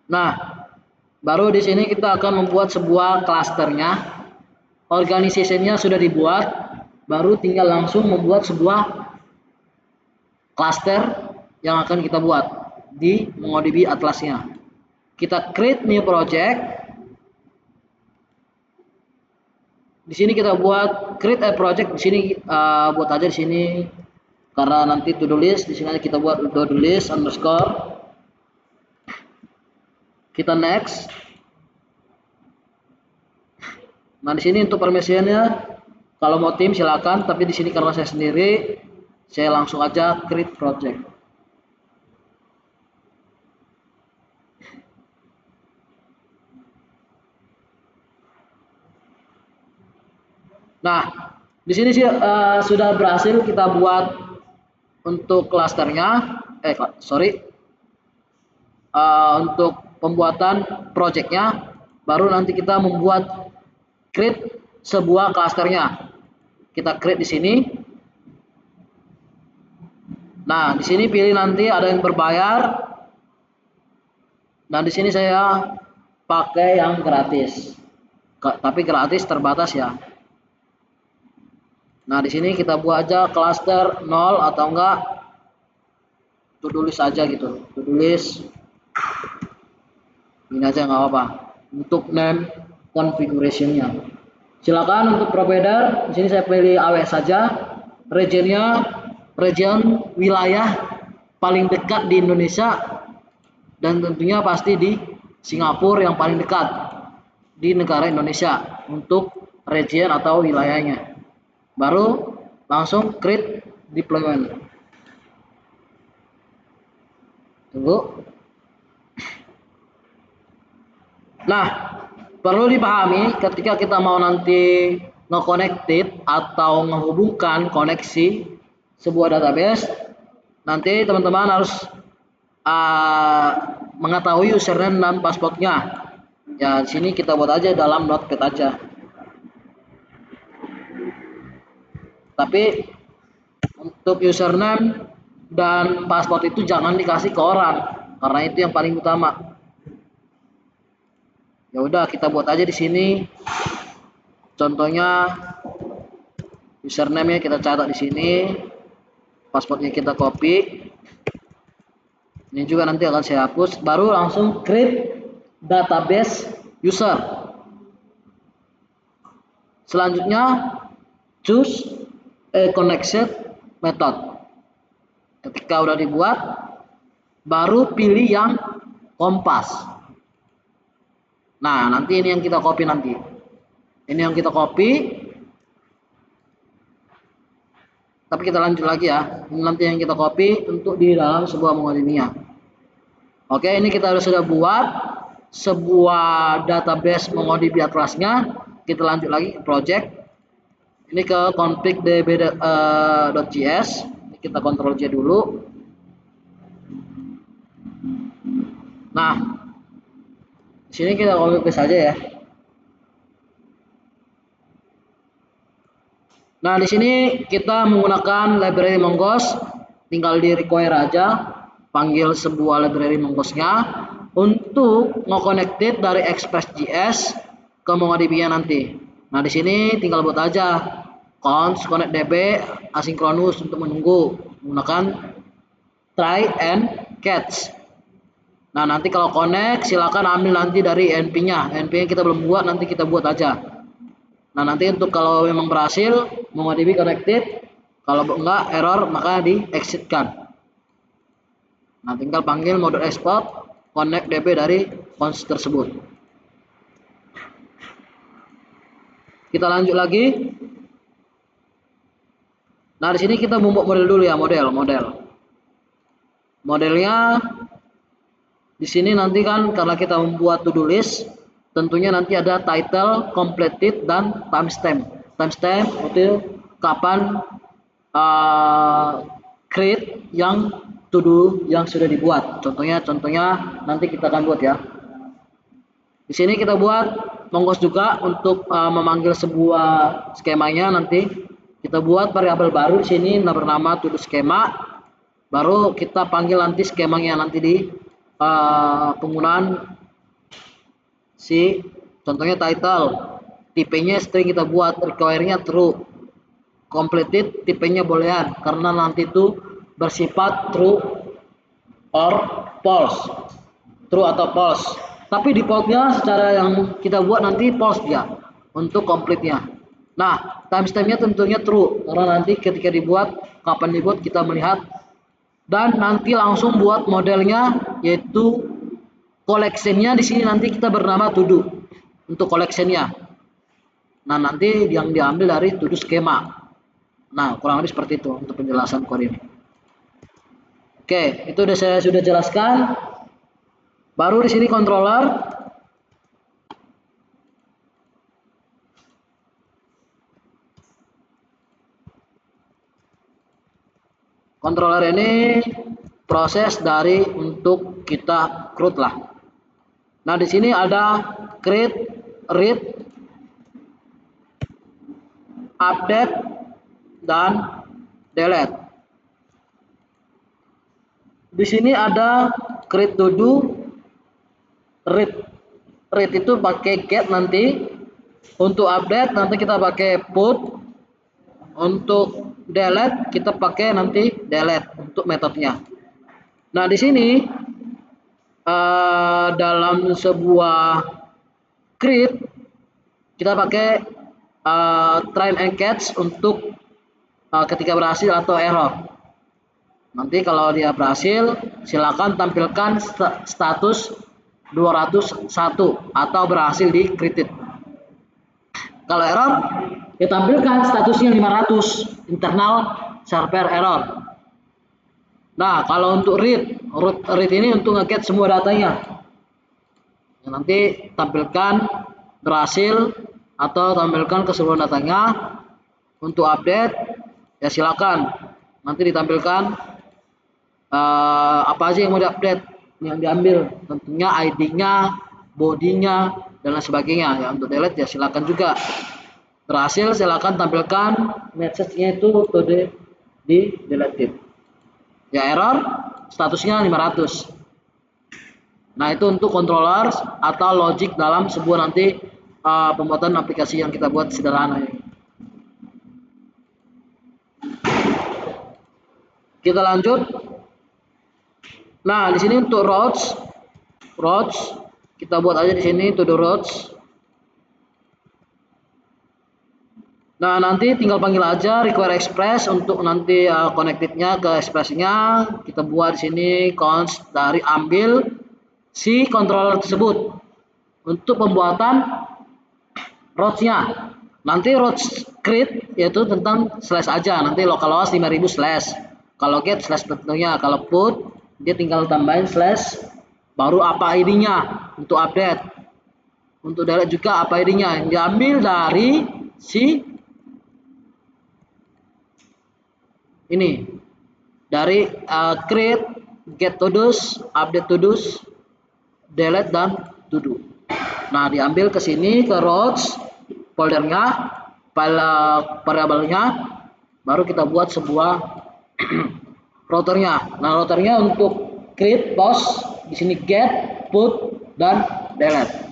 S1: Nah, baru di sini kita akan membuat sebuah klasternya. Organization-nya sudah dibuat, baru tinggal langsung membuat sebuah cluster yang akan kita buat di MongoDB Atlasnya. Kita create new project. Di sini kita buat create a project. Di sini buat aja di sini karena nanti to do list. Di sini kita buat to do list underscore. Kita next. Nah, di sini untuk permissionnya kalau mau tim silakan, tapi di sini karena saya sendiri, saya langsung aja create project. Nah, di sini sih sudah berhasil kita buat untuk klasternya, untuk pembuatan projectnya, baru nanti kita membuat create sebuah klasternya. Kita create di sini. Nah, di sini pilih nanti ada yang berbayar, dan di sini saya pakai yang gratis. Tapi gratis terbatas ya. Nah, di sini kita buat aja cluster 0 atau enggak to do list aja gitu. To do list ini aja nggak apa-apa. Untuk name configuration-nya. Silakan untuk provider, di sini saya pilih AWS saja. Region wilayah paling dekat di Indonesia, dan tentunya pasti di Singapura yang paling dekat di negara Indonesia untuk region atau wilayahnya. Baru langsung create deployment. Tunggu. Nah, perlu dipahami ketika kita mau nanti nge-connected atau menghubungkan koneksi sebuah database, nanti teman-teman harus mengetahui username dan passwordnya. Ya, di sini kita buat aja dalam notepad aja. Tapi untuk username dan password itu jangan dikasih ke orang, karena itu yang paling utama. Ya udah, kita buat aja di sini. Contohnya username-nya kita catat di sini, passwordnya kita copy. Ini juga nanti akan saya hapus. Baru langsung create database user. Selanjutnya choose a connection method. Ketika udah dibuat, baru pilih yang kompas. Nah, nanti ini yang kita copy nanti. Ini yang kita copy. Tapi kita lanjut lagi ya. Ini nanti yang kita copy untuk di dalam sebuah MongoDB-nya. Oke, ini kita sudah buat sebuah database MongoDB Atlas-nya. Kita lanjut lagi ke project. Ini ke config db.js. Kita Ctrl J dulu. Nah, di sini kita copy paste saja ya. Nah, di sini kita menggunakan library Mongoose, tinggal di require aja, panggil sebuah library Mongoose-nya untuk nge-connected dari Express.js ke MongoDB-nya nanti. Nah, di sini tinggal buat aja const connect db asynchronous untuk menunggu menggunakan try and catch. Nah, nanti kalau connect silakan ambil nanti dari np-nya. np-nya kita belum buat, nanti kita buat aja. Nah, nanti untuk kalau memang berhasil MongoDB connected, kalau enggak error maka di exit-kan. Nah, tinggal panggil mode export connect db dari const tersebut. Kita lanjut lagi. Nah, di sini kita membuat model dulu ya, modelnya di sini nanti kan karena kita membuat to-do list, tentunya nanti ada title, completed, dan timestamp. Timestamp itu kapan create yang to do yang sudah dibuat. Contohnya nanti kita akan buat ya. Di sini kita buat Mongoose juga untuk memanggil sebuah skemanya. Nanti kita buat variabel baru di sini bernama to do schema. Baru kita panggil nanti skemanya nanti di penggunaan si contohnya title, tipenya string kita buat, require-nya true, completed tipenya boolean karena nanti itu bersifat true or false, true atau false. Tapi defaultnya secara yang kita buat nanti false dia untuk complete-nya. Nah, timestamp-nya tentunya true karena nanti ketika dibuat, kapan dibuat kita melihat. Dan nanti langsung buat modelnya yaitu collection-nya di sini nanti kita bernama to do untuk collection-nya. Nah, nanti yang diambil dari to do schema. Nah, kurang lebih seperti itu untuk penjelasan kode ini. Oke, itu saya sudah jelaskan. Baru di sini controller. Controller ini proses dari untuk kita create lah. Nah, di sini ada create, read, update, dan delete. Di sini ada create to do, read. Read itu pakai get nanti. Untuk update nanti kita pakai put. Untuk delete kita pakai nanti delete untuk metodenya. Nah, di sini dalam sebuah create kita pakai try and catch untuk ketika berhasil atau error. Nanti kalau dia berhasil silakan tampilkan status 201 atau berhasil di created. Kalau error ditampilkan statusnya 500 internal server error. Nah, kalau untuk read ini untuk nge-get semua datanya. Nanti tampilkan berhasil atau tampilkan keseluruhan datanya. Untuk update ya silakan nanti ditampilkan apa aja yang mau diupdate, yang diambil, tentunya ID-nya, bodinya dan lain sebagainya. Ya untuk delete ya silakan juga. Berhasil silakan tampilkan message-nya itu di deleted. Ya error statusnya 500. Nah itu untuk controller atau logic dalam sebuah nanti pembuatan aplikasi yang kita buat sederhana ini. Kita lanjut. Nah di sini untuk routes kita buat aja di sini to the routes. Nah nanti tinggal panggil aja require express untuk nanti connected-nya ke express-nya. Kita buat di sini const dari ambil si controller tersebut untuk pembuatan routes-nya. Nanti routes create yaitu tentang slash aja, nanti localhost 5000 slash. Kalau get slash tentunya, kalau put dia tinggal tambahin slash baru apa ID-nya untuk update. Untuk delete juga apa ID-nya yang diambil dari si ini, dari create, get to dos, update to dos, delete dan to do. Nah diambil ke sini ke routes foldernya, file variabelnya, baru kita buat sebuah routernya. Nah routernya untuk create, post, di sini get, put dan delete.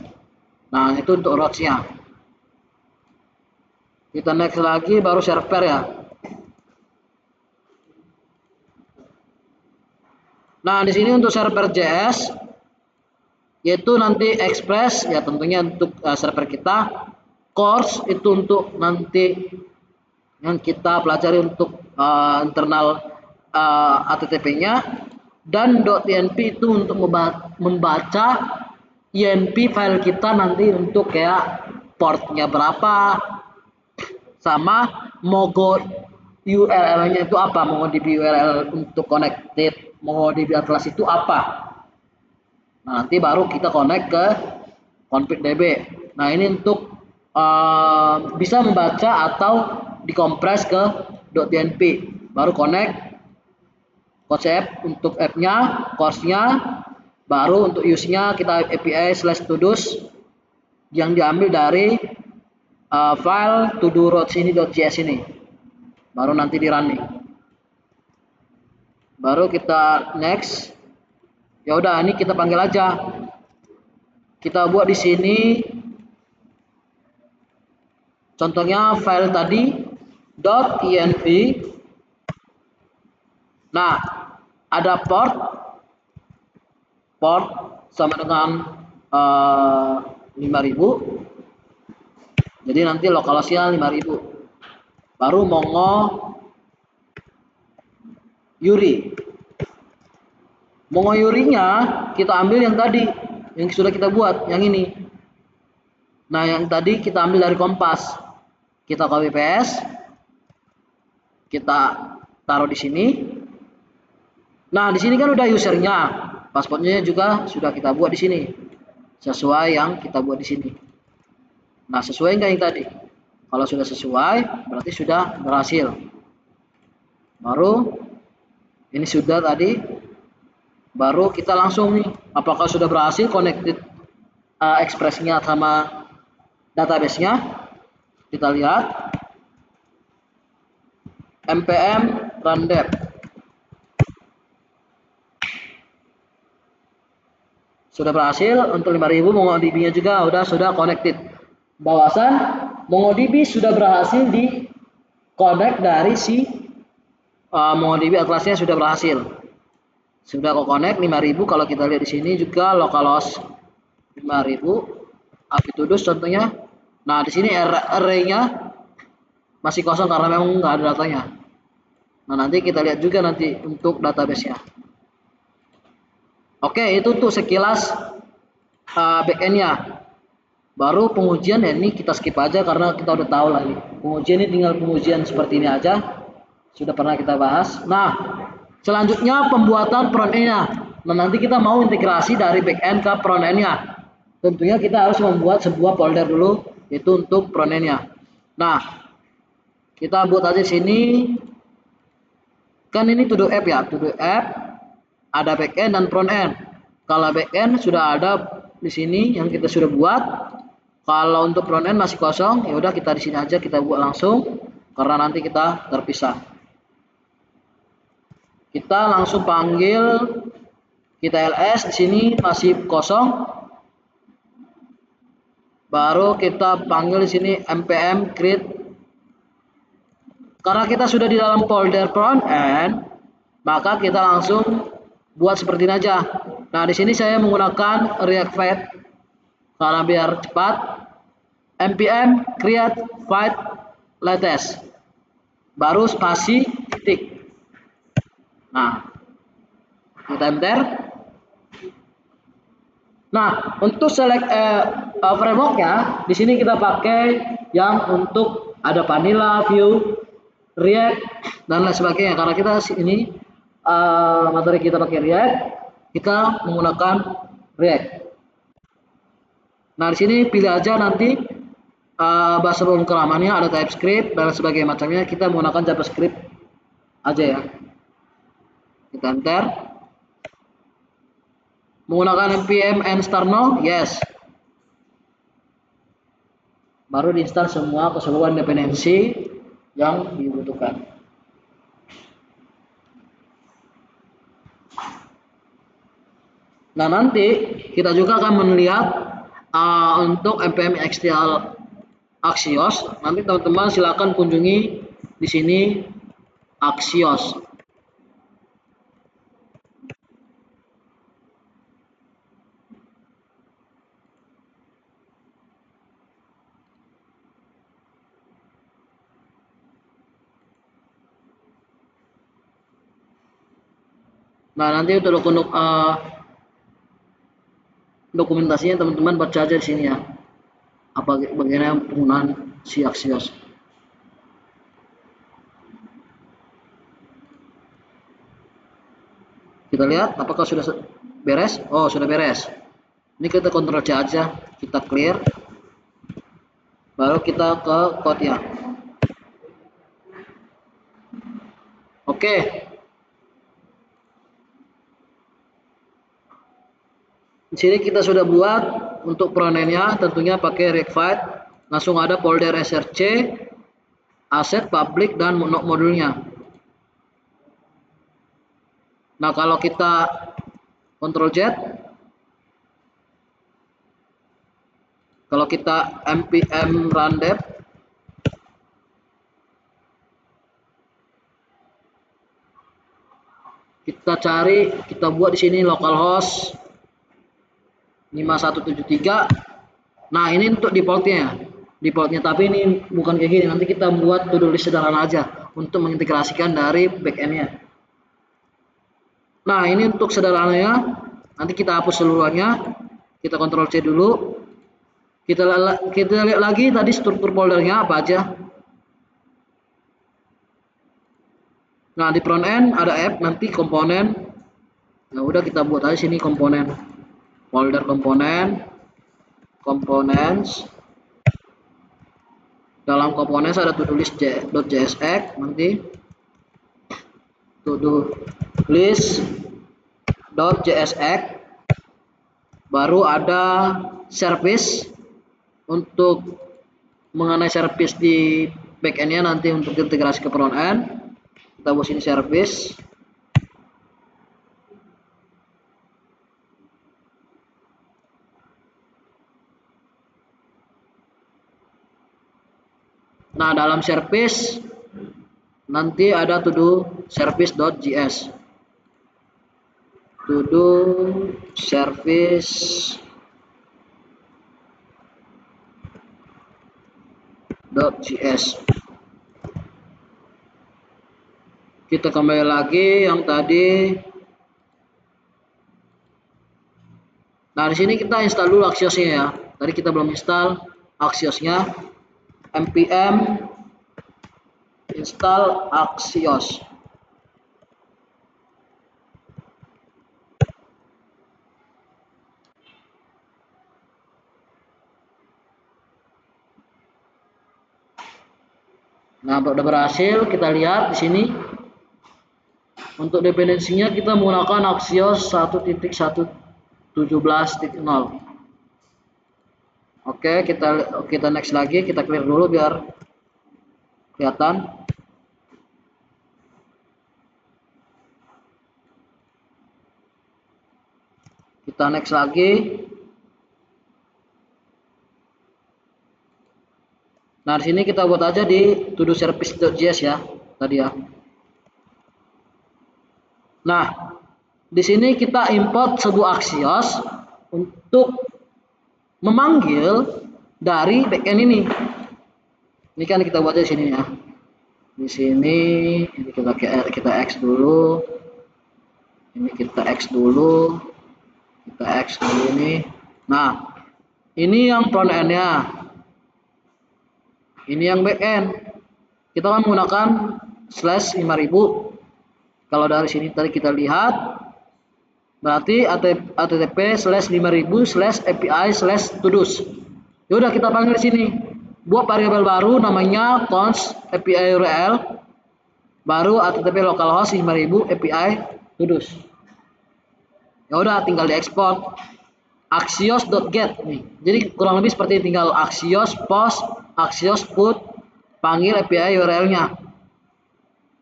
S1: Nah itu untuk routes-nya. Kita next lagi baru server ya. Nah di sini untuk server JS yaitu nanti express ya tentunya untuk server kita. Course itu untuk nanti yang kita pelajari untuk internal HTTP-nya, dan .inp itu untuk membaca INP file kita nanti untuk kayak portnya berapa, sama Mongo URL-nya itu apa, MongoDB URL untuk connected MongoDB Atlas itu apa. Nah, nanti baru kita connect ke config.db. Nah ini untuk bisa membaca atau dikompres ke .inp, baru connect konsep untuk app-nya, course-nya, baru untuk use-nya kita API/todos yang diambil dari file to-do-routes ini.js ini, baru nanti di running. Baru kita next. Ya udah, ini kita panggil aja. Kita buat di sini contohnya file tadi .inp. Nah, ada port sama dengan 5000. Jadi nanti localhost-nya 5000. Baru Mongo Yuri. Mongo Yuri-nya kita ambil yang tadi, yang sudah kita buat, yang ini. Nah, yang tadi kita ambil dari Kompas. Kita copy paste. Kita taruh di sini. Nah, di sini kan udah usernya. Passwordnya juga sudah kita buat di sini. Sesuai yang kita buat di sini. Nah, sesuai enggak yang tadi? Kalau sudah sesuai, berarti sudah berhasil. Baru ini sudah tadi. Baru kita langsung nih, apakah sudah berhasil connected express-nya sama database-nya. Kita lihat npm run dev. Sudah berhasil untuk 5000. MongoDB-nya juga sudah connected. Bawasan MongoDB sudah berhasil di connect dari si MongoDB Atlasnya sudah berhasil. Sudah connect 5000. Kalau kita lihat di sini juga localhost 5000 apitodos contohnya. Nah, di sini array-nya masih kosong karena memang nggak ada datanya. Nah, nanti kita lihat juga nanti untuk database-nya. Oke, itu tuh sekilas backend-nya. Baru pengujian ya ini kita skip aja karena kita udah tahu lah ini. Pengujian ini tinggal pengujian seperti ini aja. Sudah pernah kita bahas. Nah, selanjutnya pembuatan front end-nya. Nah, nanti kita mau integrasi dari backend ke front end-nya. tentunya kita harus membuat sebuah folder dulu, itu untuk frontend-nya. Nah, kita buat aja sini. Kan ini to do app ya, to do app, ada backend dan frontend. Kalau backend sudah ada di sini yang kita sudah buat. Kalau untuk frontend masih kosong, ya udah kita di sini aja kita buat langsung, karena nanti kita terpisah. Kita langsung panggil kita ls, di sini masih kosong. Baru kita panggil di sini npm create. Karena kita sudah di dalam folder frontend, maka kita langsung buat seperti ini aja. Nah, di sini saya menggunakan React File karena biar cepat. npm create file latest, baru spasi titik. Nah, kita enter. Nah, untuk select frameworknya, di sini kita pakai yang untuk ada Vanilla, Vue, React dan lain sebagainya. Karena kita ini materi kita pakai React, kita menggunakan React. Nah, di sini pilih aja nanti bahasa pemrogramannya, ada TypeScript dan sebagainya macamnya. Kita menggunakan JavaScript aja ya. Kita enter. Menggunakan npm install now, yes. Baru diinstal semua keseluruhan dependensi yang dibutuhkan. Nah, nanti kita juga akan melihat untuk npm install Axios. Nanti teman-teman silakan kunjungi di sini Axios. Nah, nanti untuk dokumentasinya teman-teman baca aja di sini ya. Apa bagaimana penggunaan si Axios. Kita lihat apakah sudah beres. Oh, sudah beres. Ini kita Ctrl C aja, kita clear. Baru kita ke code-nya. Oke. Di sini kita sudah buat untuk frontend-nya, tentunya pakai React File. Langsung ada folder src, asset, public dan modulnya. Nah, kalau kita Ctrl Z, kalau kita npm run dev, kita cari, kita buat di sini localhost 5173. Nah, ini untuk defaultnya, tapi ini bukan kayak gini. Nanti kita buat to-do list sederhana aja untuk mengintegrasikan dari backend-nya. Nah, ini untuk sederhananya. Nanti kita hapus seluruhnya. Kita Ctrl C dulu. Kita lihat lagi tadi struktur foldernya apa aja. Nah, di front end ada app, nanti komponen. Nah, udah kita buat aja sini komponen. Folder komponen, components. Dalam components ada to-do list.jsx, nanti to-do list.jsx. Baru ada service untuk mengenai service di backend-nya, nanti untuk integrasi ke front end. Kita buat sini service. Nah, dalam service nanti ada to do service.js. To do service.js. Kita kembali lagi yang tadi. Nah, di sini kita install dulu Axios-nya ya. Tadi kita belum install Axios-nya. npm install Axios. Nah, udah berhasil. Kita lihat di sini. Untuk dependensinya kita menggunakan Axios 1.117.0. Oke, kita next lagi, kita clear dulu biar kelihatan. Kita next lagi. Nah, di sini kita buat aja di todoservice.js ya, tadi ya. Nah, di sini kita import sebuah Axios untuk memanggil dari backend ini. Ini kan kita buat di sini ya. Di sini ini kita X dulu. Ini kita X dulu. Kita X dulu ini. Nah, ini yang front end-nya. Ini yang backend. Kita kan menggunakan /5000. Kalau dari sini tadi kita lihat, berarti http:/5000/api/todos. Yaudah kita panggil di sini. Buat variabel baru namanya const API URL baru http localhost 5000 API todos. Ya udah tinggal diekspor axios.get nih. Jadi kurang lebih seperti tinggal axios post, axios put, panggil API URL-nya.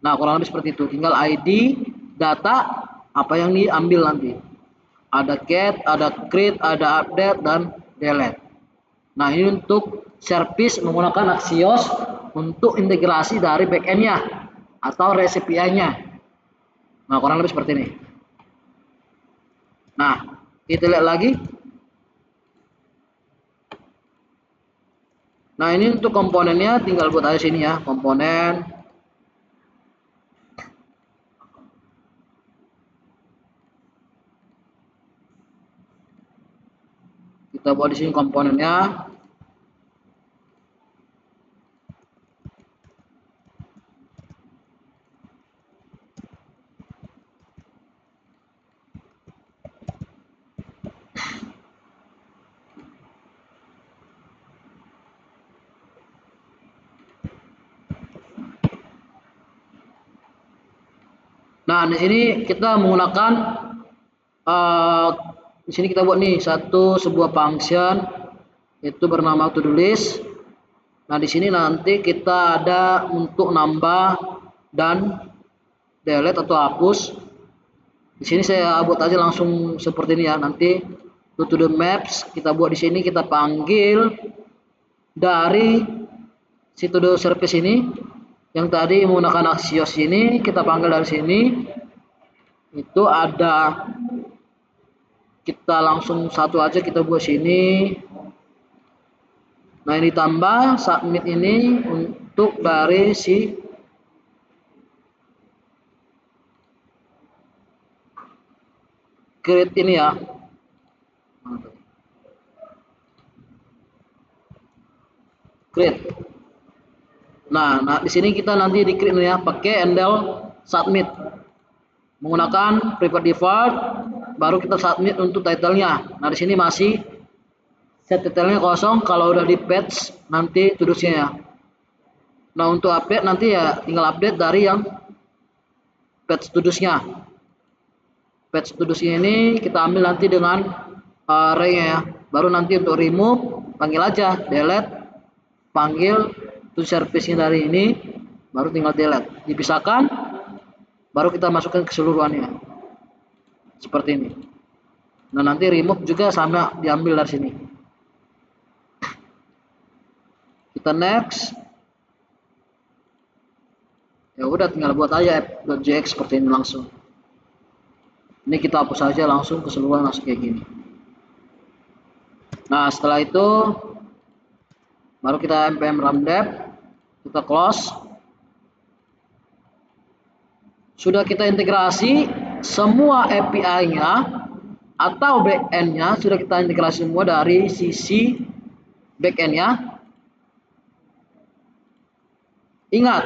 S1: Nah, kurang lebih seperti itu. Tinggal ID, data, apa yang diambil nanti. Ada get, ada create, ada update, dan delete. Nah, ini untuk service menggunakan Axios untuk integrasi dari backend-nya atau REST API-nya. Nah, kurang lebih seperti ini. Nah, kita lihat lagi. Nah, ini untuk komponennya tinggal buat aja sini ya, komponen. Kita buat di sini komponennya. Nah, di sini kita menggunakan di sini kita buat nih sebuah function itu bernama to do list. Nah, di sini nanti kita ada untuk nambah dan delete atau hapus. Di sini saya buat aja langsung seperti ini ya. Nanti to the maps kita buat di sini, kita panggil dari si to do service ini yang tadi menggunakan Axios ini, kita panggil dari sini. Itu ada, kita langsung satu aja kita buat sini. Nah, ini tambah submit ini untuk dari si create ini ya. Create. Nah, di sini kita nanti di create ya, pakai handle submit menggunakan private default, baru kita submit untuk title-nya. Nah, di sini masih set title-nya kosong. Kalau udah di patch nanti tudusnya ya. Nah, untuk update nanti ya tinggal update dari yang patch tudusnya. Patch tudusnya ini kita ambil nanti dengan array-nya ya. Baru nanti untuk remove panggil aja delete, panggil to service-nya dari ini, baru tinggal delete. Dipisahkan, baru kita masukkan keseluruhannya. Seperti ini. Nah, nanti remove juga sama diambil dari sini. Kita next. Ya udah tinggal buat aja app.jx seperti ini langsung. Ini kita hapus aja langsung keseluruhan langsung kayak gini. Nah, setelah itu baru kita npm ramdev, kita close. Sudah kita integrasi semua API-nya atau backend-nya, sudah kita integrasi semua dari sisi backend-nya. Ingat,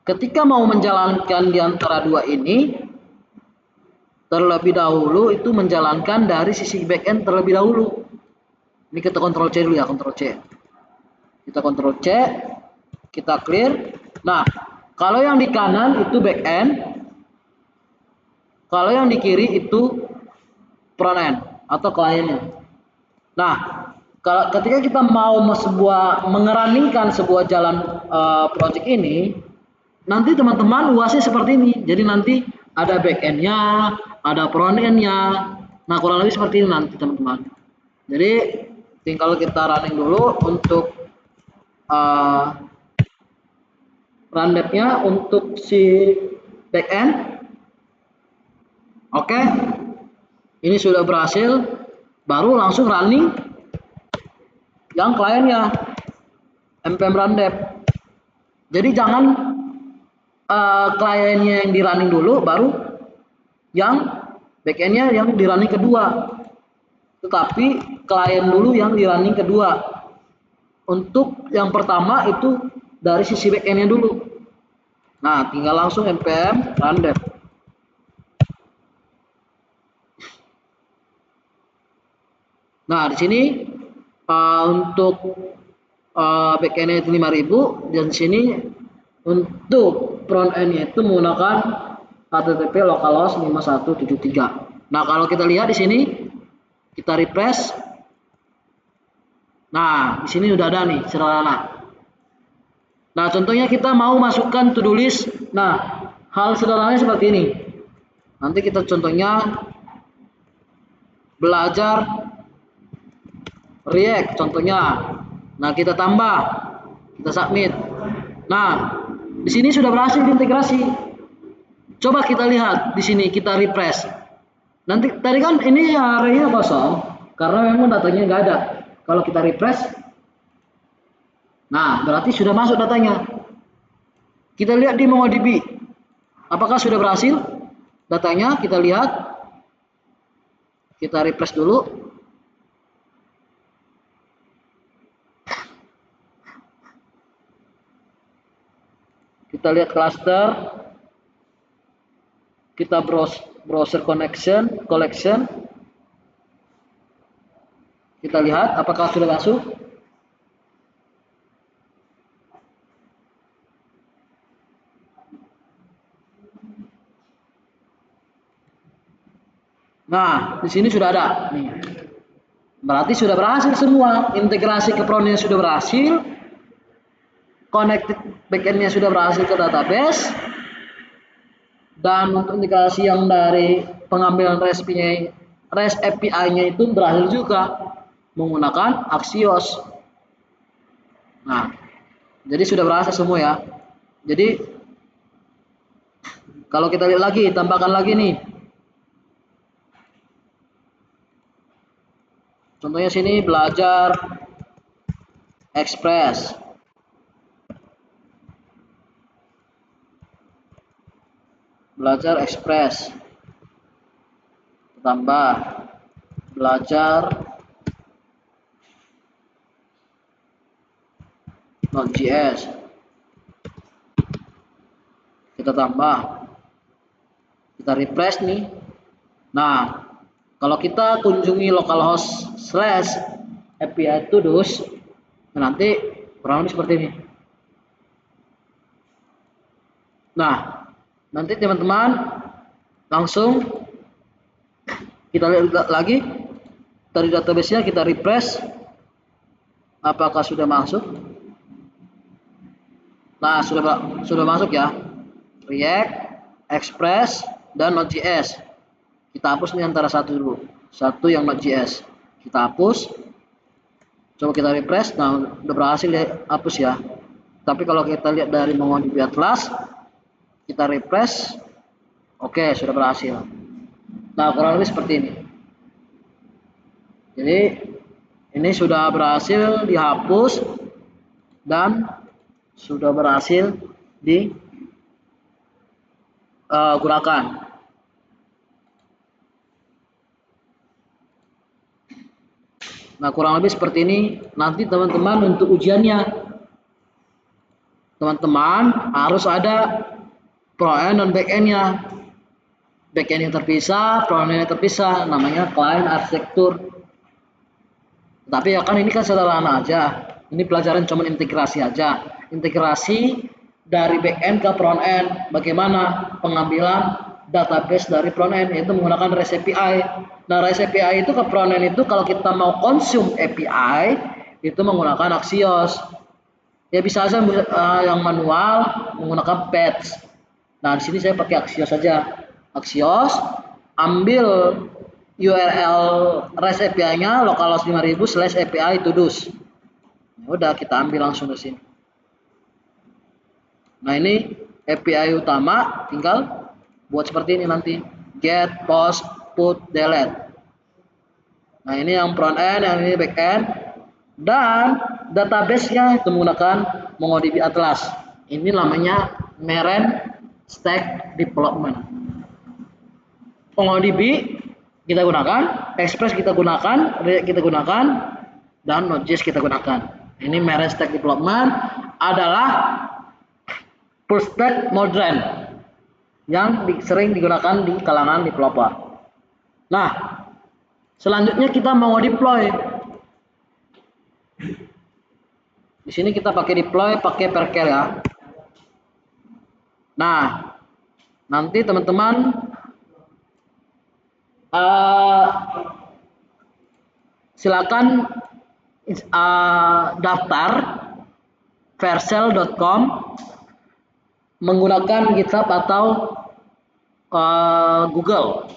S1: ketika mau menjalankan di antara dua ini, terlebih dahulu itu menjalankan dari sisi backend terlebih dahulu. Ini kita Ctrl C dulu ya, Ctrl C. Kita Ctrl C. Kita clear. Nah, kalau yang di kanan itu back end, kalau yang di kiri itu front end atau kliennya. Nah, kalau ketika kita mau mengeraningkan sebuah jalan project ini, nanti teman-teman UASnya seperti ini. Jadi nanti ada back end-nya, ada front end-nya. Nah, kurang lebih seperti ini nanti teman-teman. Jadi tinggal kita running dulu untuk rundev-nya untuk si back end. Oke. Ini sudah berhasil, baru langsung running yang kliennya npm rundev. Jadi jangan kliennya yang di running dulu, baru yang backendnya yang di running kedua. Tetapi klien dulu yang di running kedua. Untuk yang pertama itu dari sisi backendnya dulu. Nah, tinggal langsung npm rundev. Nah, di sini untuk backendnya itu 5.000 dan di sini untuk front endnya itu menggunakan HTTP localhost 5173. Nah, kalau kita lihat di sini, kita refresh. Nah, di sini udah ada nih sederhana. Nah, contohnya kita mau masukkan to-do list. Nah, hal sederhananya seperti ini. Nanti kita contohnya belajar React contohnya. Nah, kita tambah, kita submit. Nah, di sini sudah berhasil diintegrasi. Coba kita lihat di sini, kita refresh. Nanti tadi kan ini arraynya kosong karena memang datanya nggak ada. Kalau kita refresh, nah berarti sudah masuk datanya. Kita lihat di MongoDB, apakah sudah berhasil datanya? Kita lihat, kita refresh dulu. Kita lihat cluster, kita browser collection, kita lihat apakah sudah masuk. Nah, di sini sudah ada. Nih. Berarti sudah berhasil semua. Integrasi ke front-nya sudah berhasil. Connected backend-nya sudah berhasil ke database. Dan untuk integrasi yang dari pengambilan REST API-nya itu berhasil juga menggunakan Axios. Nah, jadi sudah berhasil semua ya. Jadi kalau kita lihat lagi, tambahkan lagi nih. Contohnya sini belajar Express. Belajar Express. Tambah belajar Node.js. Kita tambah. Kita refresh nih. Nah, kalau kita kunjungi localhost / API to-dos, nanti kurang lebih seperti ini. Nah, nanti teman-teman langsung kita lihat lagi dari database-nya, kita refresh apakah sudah masuk. Nah, sudah masuk ya. React, Express, dan Node.js. Kita hapus nih antara satu dulu. Satu yang Node.js. Kita hapus. Coba kita refresh. Nah, udah berhasil ya, hapus ya. Tapi kalau kita lihat dari MongoDB Atlas, kita refresh. Oke, sudah berhasil. Nah, kurang lebih seperti ini. Jadi, ini sudah berhasil dihapus dan sudah berhasil digunakan. Nah, kurang lebih seperti ini. Nanti teman-teman untuk ujiannya, teman-teman harus ada front-end dan back-end-nya. Back-end yang terpisah, front-end yang terpisah, namanya client arsitektur. Tapi ya kan ini kan sederhana aja. Ini pelajaran cuma integrasi aja. integrasi dari backend ke frontend. Bagaimana pengambilan database dari frontend, yaitu menggunakan REST API. Nah, REST API itu ke frontend itu kalau kita mau consume API itu menggunakan Axios. Ya bisa saja yang manual menggunakan patch. Nah, di sini saya pakai Axios saja. Axios, ambil URL REST API-nya localhost 5000/API todos. Udah kita ambil langsung di sini. Nah, ini API utama, tinggal buat seperti ini nanti. Get, post, put, delete. Nah, ini yang front end, yang ini back end. Dan database-nya itu menggunakan MongoDB Atlas. Ini namanya Meren Stack Development. MongoDB kita gunakan, Express kita gunakan, React kita gunakan, dan Node.js kita gunakan. Ini Meren Stack Development adalah full stack modern yang sering digunakan di kalangan developer. Nah, selanjutnya kita mau deploy. Di sini kita pakai deploy, pakai Perkel ya. Nah, nanti teman-teman silakan daftar vercel.com menggunakan GitHub atau Google.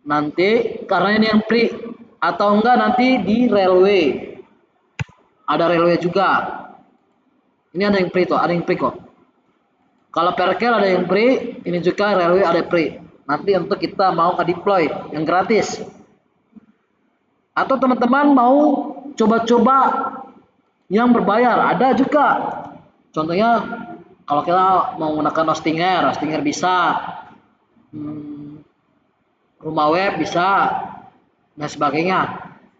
S1: Nanti karena ini yang free, atau enggak nanti di Railway. Ada Railway juga. Ini ada yang free tuh, ada yang free kok. Kalau Perkel ada yang free, ini juga Railway ada free. Nanti untuk kita mau ke deploy yang gratis. Atau teman-teman mau coba-coba yang berbayar, ada juga. Contohnya kalau kita mau menggunakan Hostinger bisa, rumah web bisa, dan sebagainya.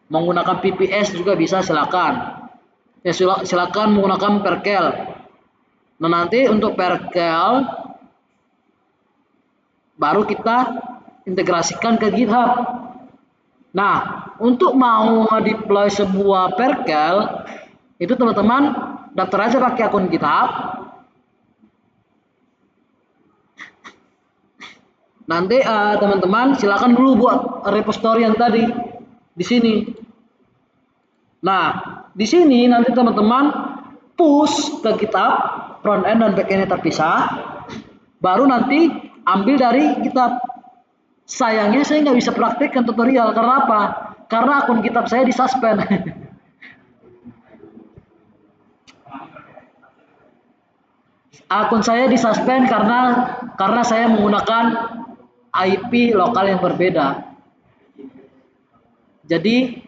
S1: Menggunakan VPS juga bisa, silakan. Ya silakan menggunakan Perkel. Nah, nanti untuk Perkel baru kita integrasikan ke GitHub. Nah, untuk mau deploy sebuah Perkel itu teman-teman daftar aja pakai akun GitHub. Nanti teman-teman silakan dulu buat repository yang tadi di sini. Nah, di sini nanti teman-teman push ke GitHub, front end dan back end terpisah. Baru nanti ambil dari GitHub. Sayangnya saya nggak bisa praktekkan tutorial, karena apa? Karena akun GitHub saya disuspend. Akun saya disuspend karena saya menggunakan IP lokal yang berbeda. Jadi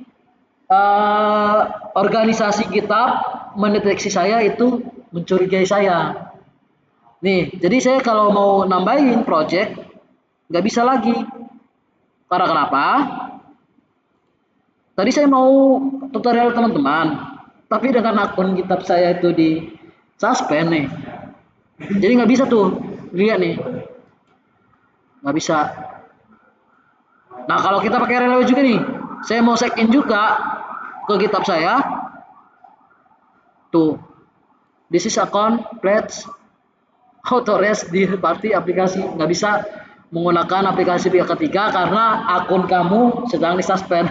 S1: organisasi GitHub mendeteksi saya itu mencurigai saya. Nih, jadi saya kalau mau nambahin project nggak bisa lagi. Karena kenapa? Tadi saya mau tutorial teman-teman, tapi dengan akun GitHub saya itu di suspend nih. Jadi nggak bisa tuh, lihat nih, nggak bisa. Nah, kalau kita pakai Railway juga nih, saya mau check in juga ke GitHub saya. Tuh, this is account pledge authorize di party aplikasi. Nggak bisa menggunakan aplikasi pihak ketiga karena akun kamu sedang disuspend.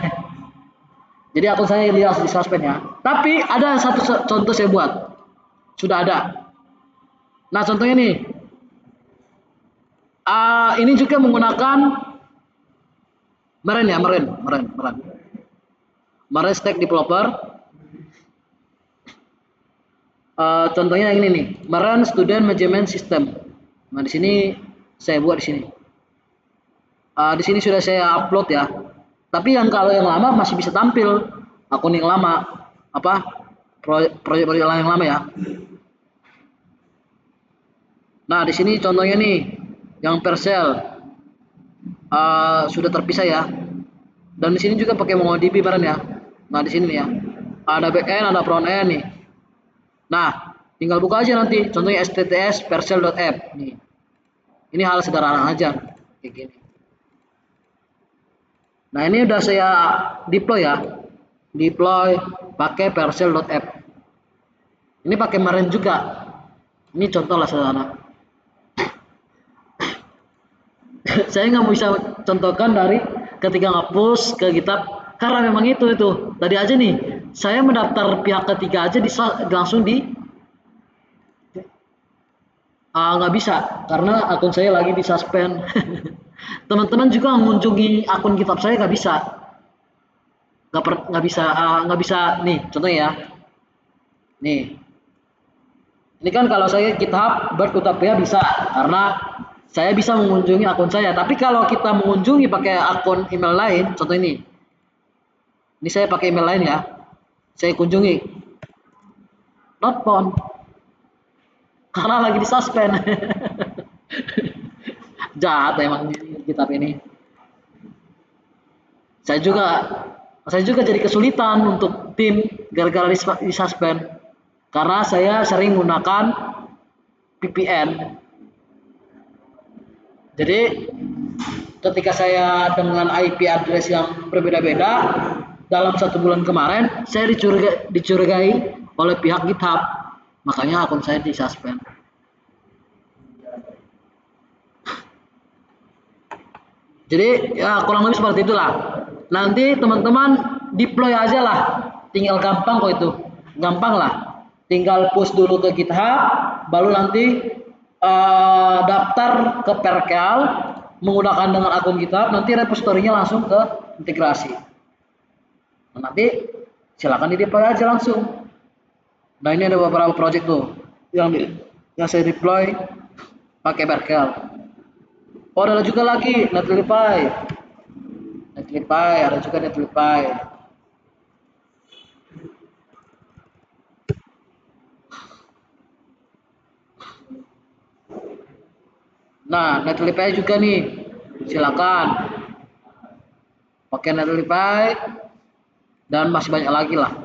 S1: Jadi akun saya di suspend ya. Tapi ada satu contoh saya buat, sudah ada. Nah, contohnya nih, ini juga menggunakan Meren ya, Meren Stack Developer. Contohnya yang ini nih, Meren Student Management System. Nah, di sini saya buat di sini. Di sini sudah saya upload ya. Tapi kalau yang lama masih bisa tampil akun yang lama, proyek yang lama ya. Nah, di sini contohnya nih, yang Vercel sudah terpisah ya. Dan di sini juga pakai MongoDB Meren ya. Nah, di sini nih ya, ada backend, ada front end nih. Nah, tinggal buka aja nanti, contohnya https vercel.app nih. Ini hal sederhana aja, kayak gini. Nah, ini udah saya deploy ya, deploy pakai vercel.app. Ini pakai Maren juga. Ini contoh lah sederhana. Saya nggak bisa contohkan dari ketika ngapus ke GitHub karena memang itu tadi aja nih saya mendaftar pihak ketiga aja langsung di nggak bisa karena akun saya lagi di suspend. Teman-teman juga mengunjungi akun GitHub saya nggak bisa, nggak bisa nih contohnya ya. Nih, ini kan kalau saya GitHub berutopia bisa karena saya bisa mengunjungi akun saya. Tapi kalau kita mengunjungi pakai akun email lain, contoh ini saya pakai email lain ya, saya kunjungi, not found, karena lagi di suspend. Jahat emang GitHub ini. Saya juga jadi kesulitan untuk tim gara-gara di suspend karena saya sering menggunakan VPN. Jadi ketika saya dengan IP address yang berbeda-beda dalam 1 bulan kemarin saya dicurigai oleh pihak GitHub, makanya akun saya di suspend. Jadi ya kurang lebih seperti itulah. Nanti teman-teman deploy aja lah, tinggal gampang kok itu, gampang lah. Tinggal push dulu ke GitHub, baru nanti daftar ke Perkel menggunakan dengan akun GitHub, nanti repositorinya langsung ke integrasi. Nah, nanti silakan di deploy aja langsung. Nah ini ada beberapa project tuh yang saya deploy pakai Perkel. Oh ada juga lagi Netlify, ada juga Netlify. Nah Netlify juga nih, silakan pakai Netlify dan masih banyak lagi lah.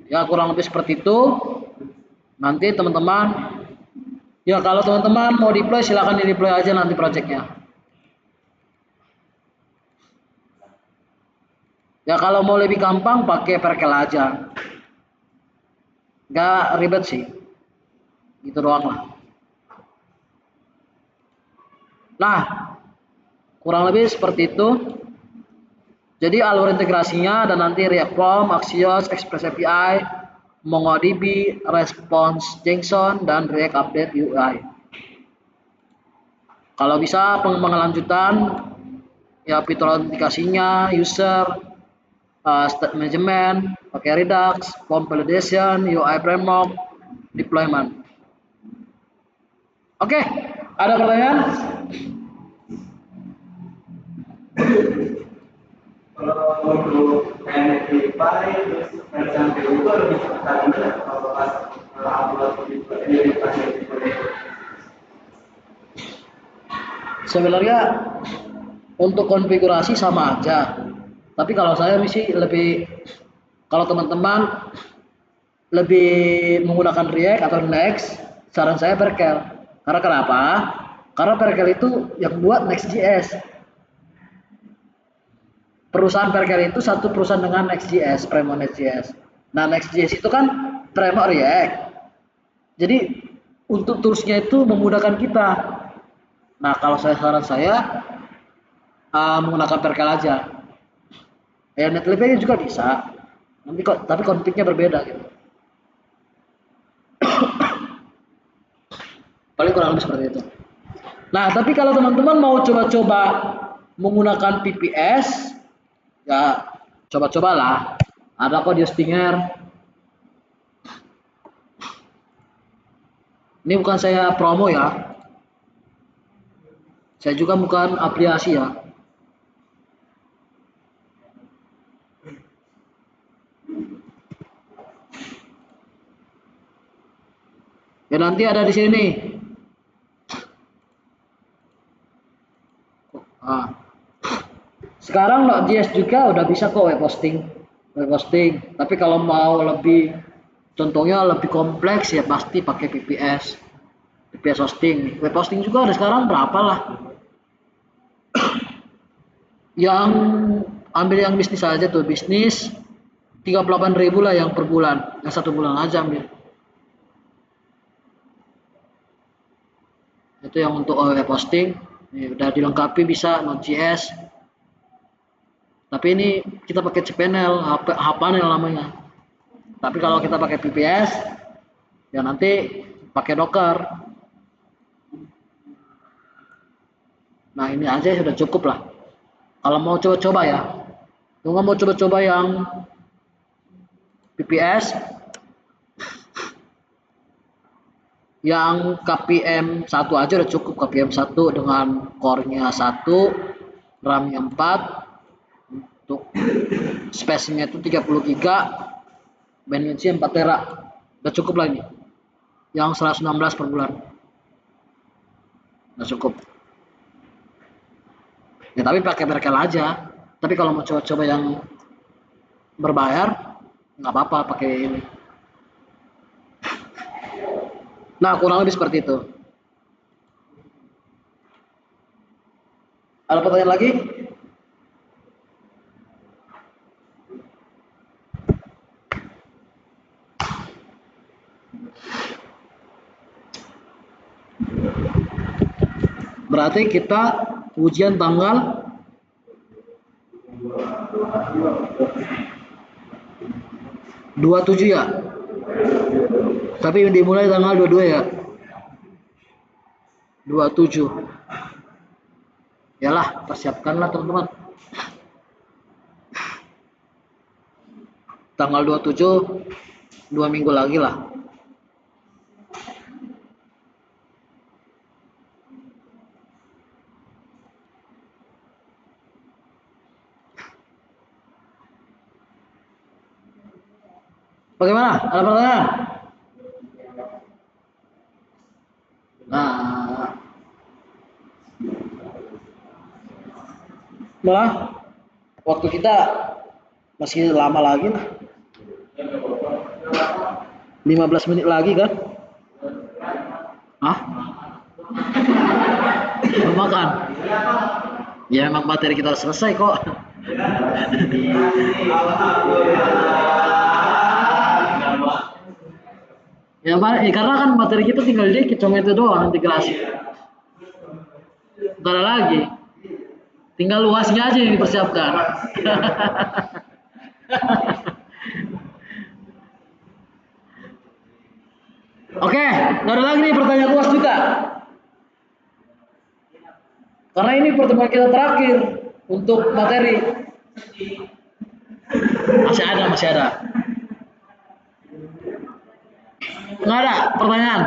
S1: Ya kurang lebih seperti itu. Nanti teman-teman, ya kalau teman-teman mau deploy silakan di deploy aja nanti projectnya. Ya kalau mau lebih gampang pakai Perkel aja, nggak ribet sih, gitu doang lah. Nah kurang lebih seperti itu. Jadi alur integrasinya dan nanti React Form, Axios, Express API, MongoDB, Response JSON, dan React Update UI. Kalau bisa pengembangan lanjutan, ya fitur autentikasinya, user, state management, pakai Redux, form validation, UI framework, deployment. Oke, ada pertanyaan?
S2: Kalau untuk Netlify terus versi itu lebih cepat juga kalau pas upload di
S1: Sebenarnya untuk konfigurasi sama aja, tapi kalau saya sih lebih, kalau teman-teman lebih menggunakan React atau Next, saran saya Perkel. Karena kenapa? Karena Perkel itu yang buat Next.js. Perusahaan Perkel itu satu perusahaan dengan Next.js, framework Next.js. Nah Next.js itu kan framework React. Jadi untuk toolsnya itu memudahkan kita. Nah kalau saran saya menggunakan Perkel aja. Ya Netlify juga bisa. Nanti tapi config-nya berbeda gitu. Paling kurang lebih seperti itu. Nah, tapi kalau teman-teman mau coba-coba menggunakan VPS, ya coba-cobalah. Ada kok di Stinger. Ini bukan saya promo ya. Saya juga bukan aplikasi ya. Ya nanti ada di sini. Nah, sekarang Node.js juga udah bisa kok web hosting. Tapi kalau mau lebih, contohnya lebih kompleks ya pasti pakai VPS. VPS hosting. Web hosting juga ada sekarang berapa lah. Yang ambil yang bisnis aja tuh, bisnis 38.000 lah yang per bulan, yang 1 bulan aja ambil. Itu yang untuk web hosting. Ini udah dilengkapi bisa Node.js. Tapi ini kita pakai cPanel, hPanel namanya. Tapi kalau kita pakai VPS, ya nanti pakai Docker. Nah ini aja sudah cukup lah. Kalau mau coba-coba ya, kalau mau coba-coba yang VPS, yang KPM 1 aja udah cukup. KPM 1 dengan core-nya 1, RAM-nya 4, untuk space-nya itu 30 GB, bandwidth-nya 4 tera, udah cukup lagi. Yang 116 per bulan, udah cukup. Ya tapi pakai Merkel aja. Tapi kalau mau coba-coba yang berbayar, nggak apa-apa pakai ini. Nah kurang lebih seperti itu. Ada pertanyaan lagi? Berarti kita ujian tanggal 27 ya. Tapi dimulai tanggal 22 ya. 27. Yalah, persiapkanlah teman-teman. Tanggal 27, 2 minggu lagi lah. Bagaimana? Ada pertanyaan? Nah, malah waktu kita masih lama lagi lah. 15 menit lagi kan? Hah? Belum makan? Ya emang materi kita selesai kok. Ya karena kan materi kita tinggal dikit, cuma itu doang integrasi. Nggak ada lagi. Tinggal luasnya aja yang dipersiapkan. Oke, nggak ada lagi nih pertanyaan luas juga. Karena ini pertemuan kita terakhir untuk materi. Masih ada. Nggak ada pertanyaan.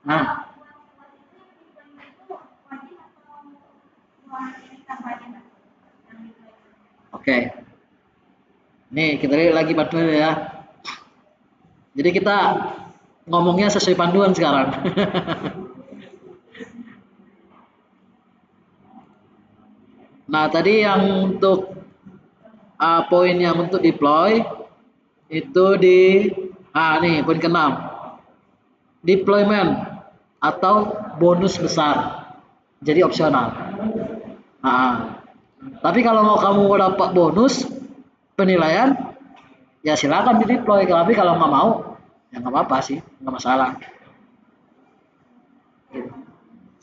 S1: Nah. Oke. Nih, kita lihat lagi panduan ya. Jadi kita ngomongnya sesuai panduan sekarang. Nah, tadi yang untuk poin yang untuk deploy itu di nih poin ke-6. Deployment atau bonus besar. Jadi opsional. Tapi kalau mau kamu dapat bonus penilaian, ya silakan di deploy. Tapi kalau nggak mau, ya nggak apa-apa sih, nggak masalah.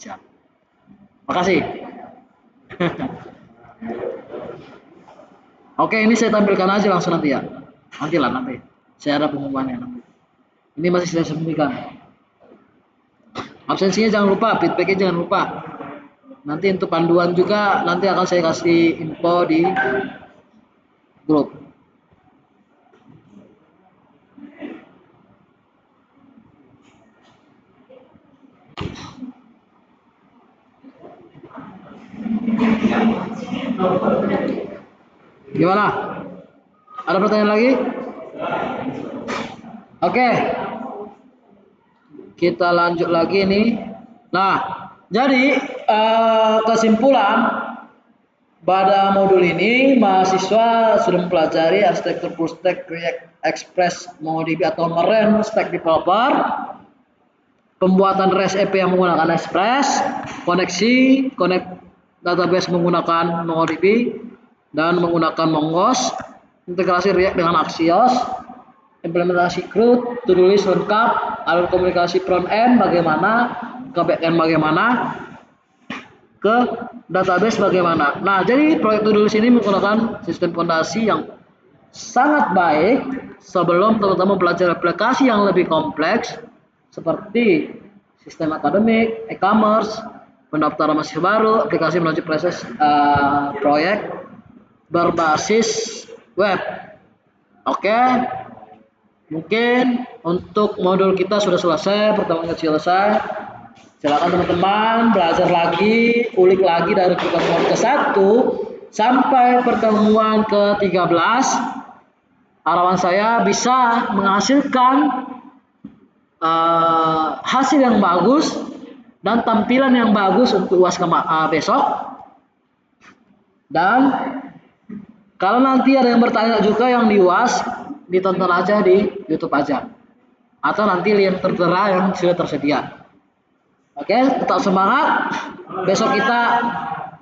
S1: Siap. Makasih. Oke, ini saya tampilkan aja langsung nanti ya. Nanti. Saya ada pengumumannya nanti. Ini masih saya sembunyikan. Absensinya jangan lupa, feedbacknya jangan lupa. Nanti untuk panduan juga nanti akan saya kasih info di grup. Gimana? Ada pertanyaan lagi? Oke. Kita lanjut lagi nih. Nah, jadi kesimpulan pada modul ini mahasiswa sudah mempelajari arsitektur full stack React Express MongoDB atau MEREN stack developer, pembuatan REST API yang menggunakan Express, koneksi, database menggunakan MongoDB dan menggunakan Mongoose, integrasi React dengan Axios, implementasi CRUD, to-do list lengkap, alur komunikasi front end bagaimana, ke back end bagaimana, ke database bagaimana. Nah, jadi proyek to-do list ini menggunakan sistem fondasi yang sangat baik sebelum teman-teman belajar aplikasi yang lebih kompleks seperti sistem akademik, e-commerce, pendaftaran mahasiswa baru, aplikasi menuju proses proyek berbasis web. Oke, mungkin untuk modul kita sudah selesai, pertemuan kita selesai. Silakan teman-teman belajar lagi, ulik lagi dari pertemuan ke-1 sampai pertemuan ke-13. Harapan saya bisa menghasilkan hasil yang bagus dan tampilan yang bagus untuk UAS besok. Dan kalau nanti ada yang bertanya juga yang di UAS, ditonton aja di YouTube aja, atau nanti link tertera yang sudah tersedia. Oke, tetap semangat. Besok kita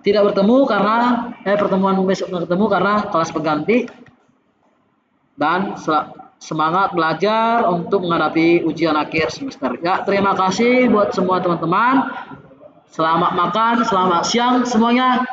S1: tidak bertemu karena pertemuan besok tidak bertemu karena kelas pengganti. Dan semangat belajar untuk menghadapi ujian akhir semester. Ya, terima kasih buat semua teman-teman. Selamat makan, selamat siang semuanya.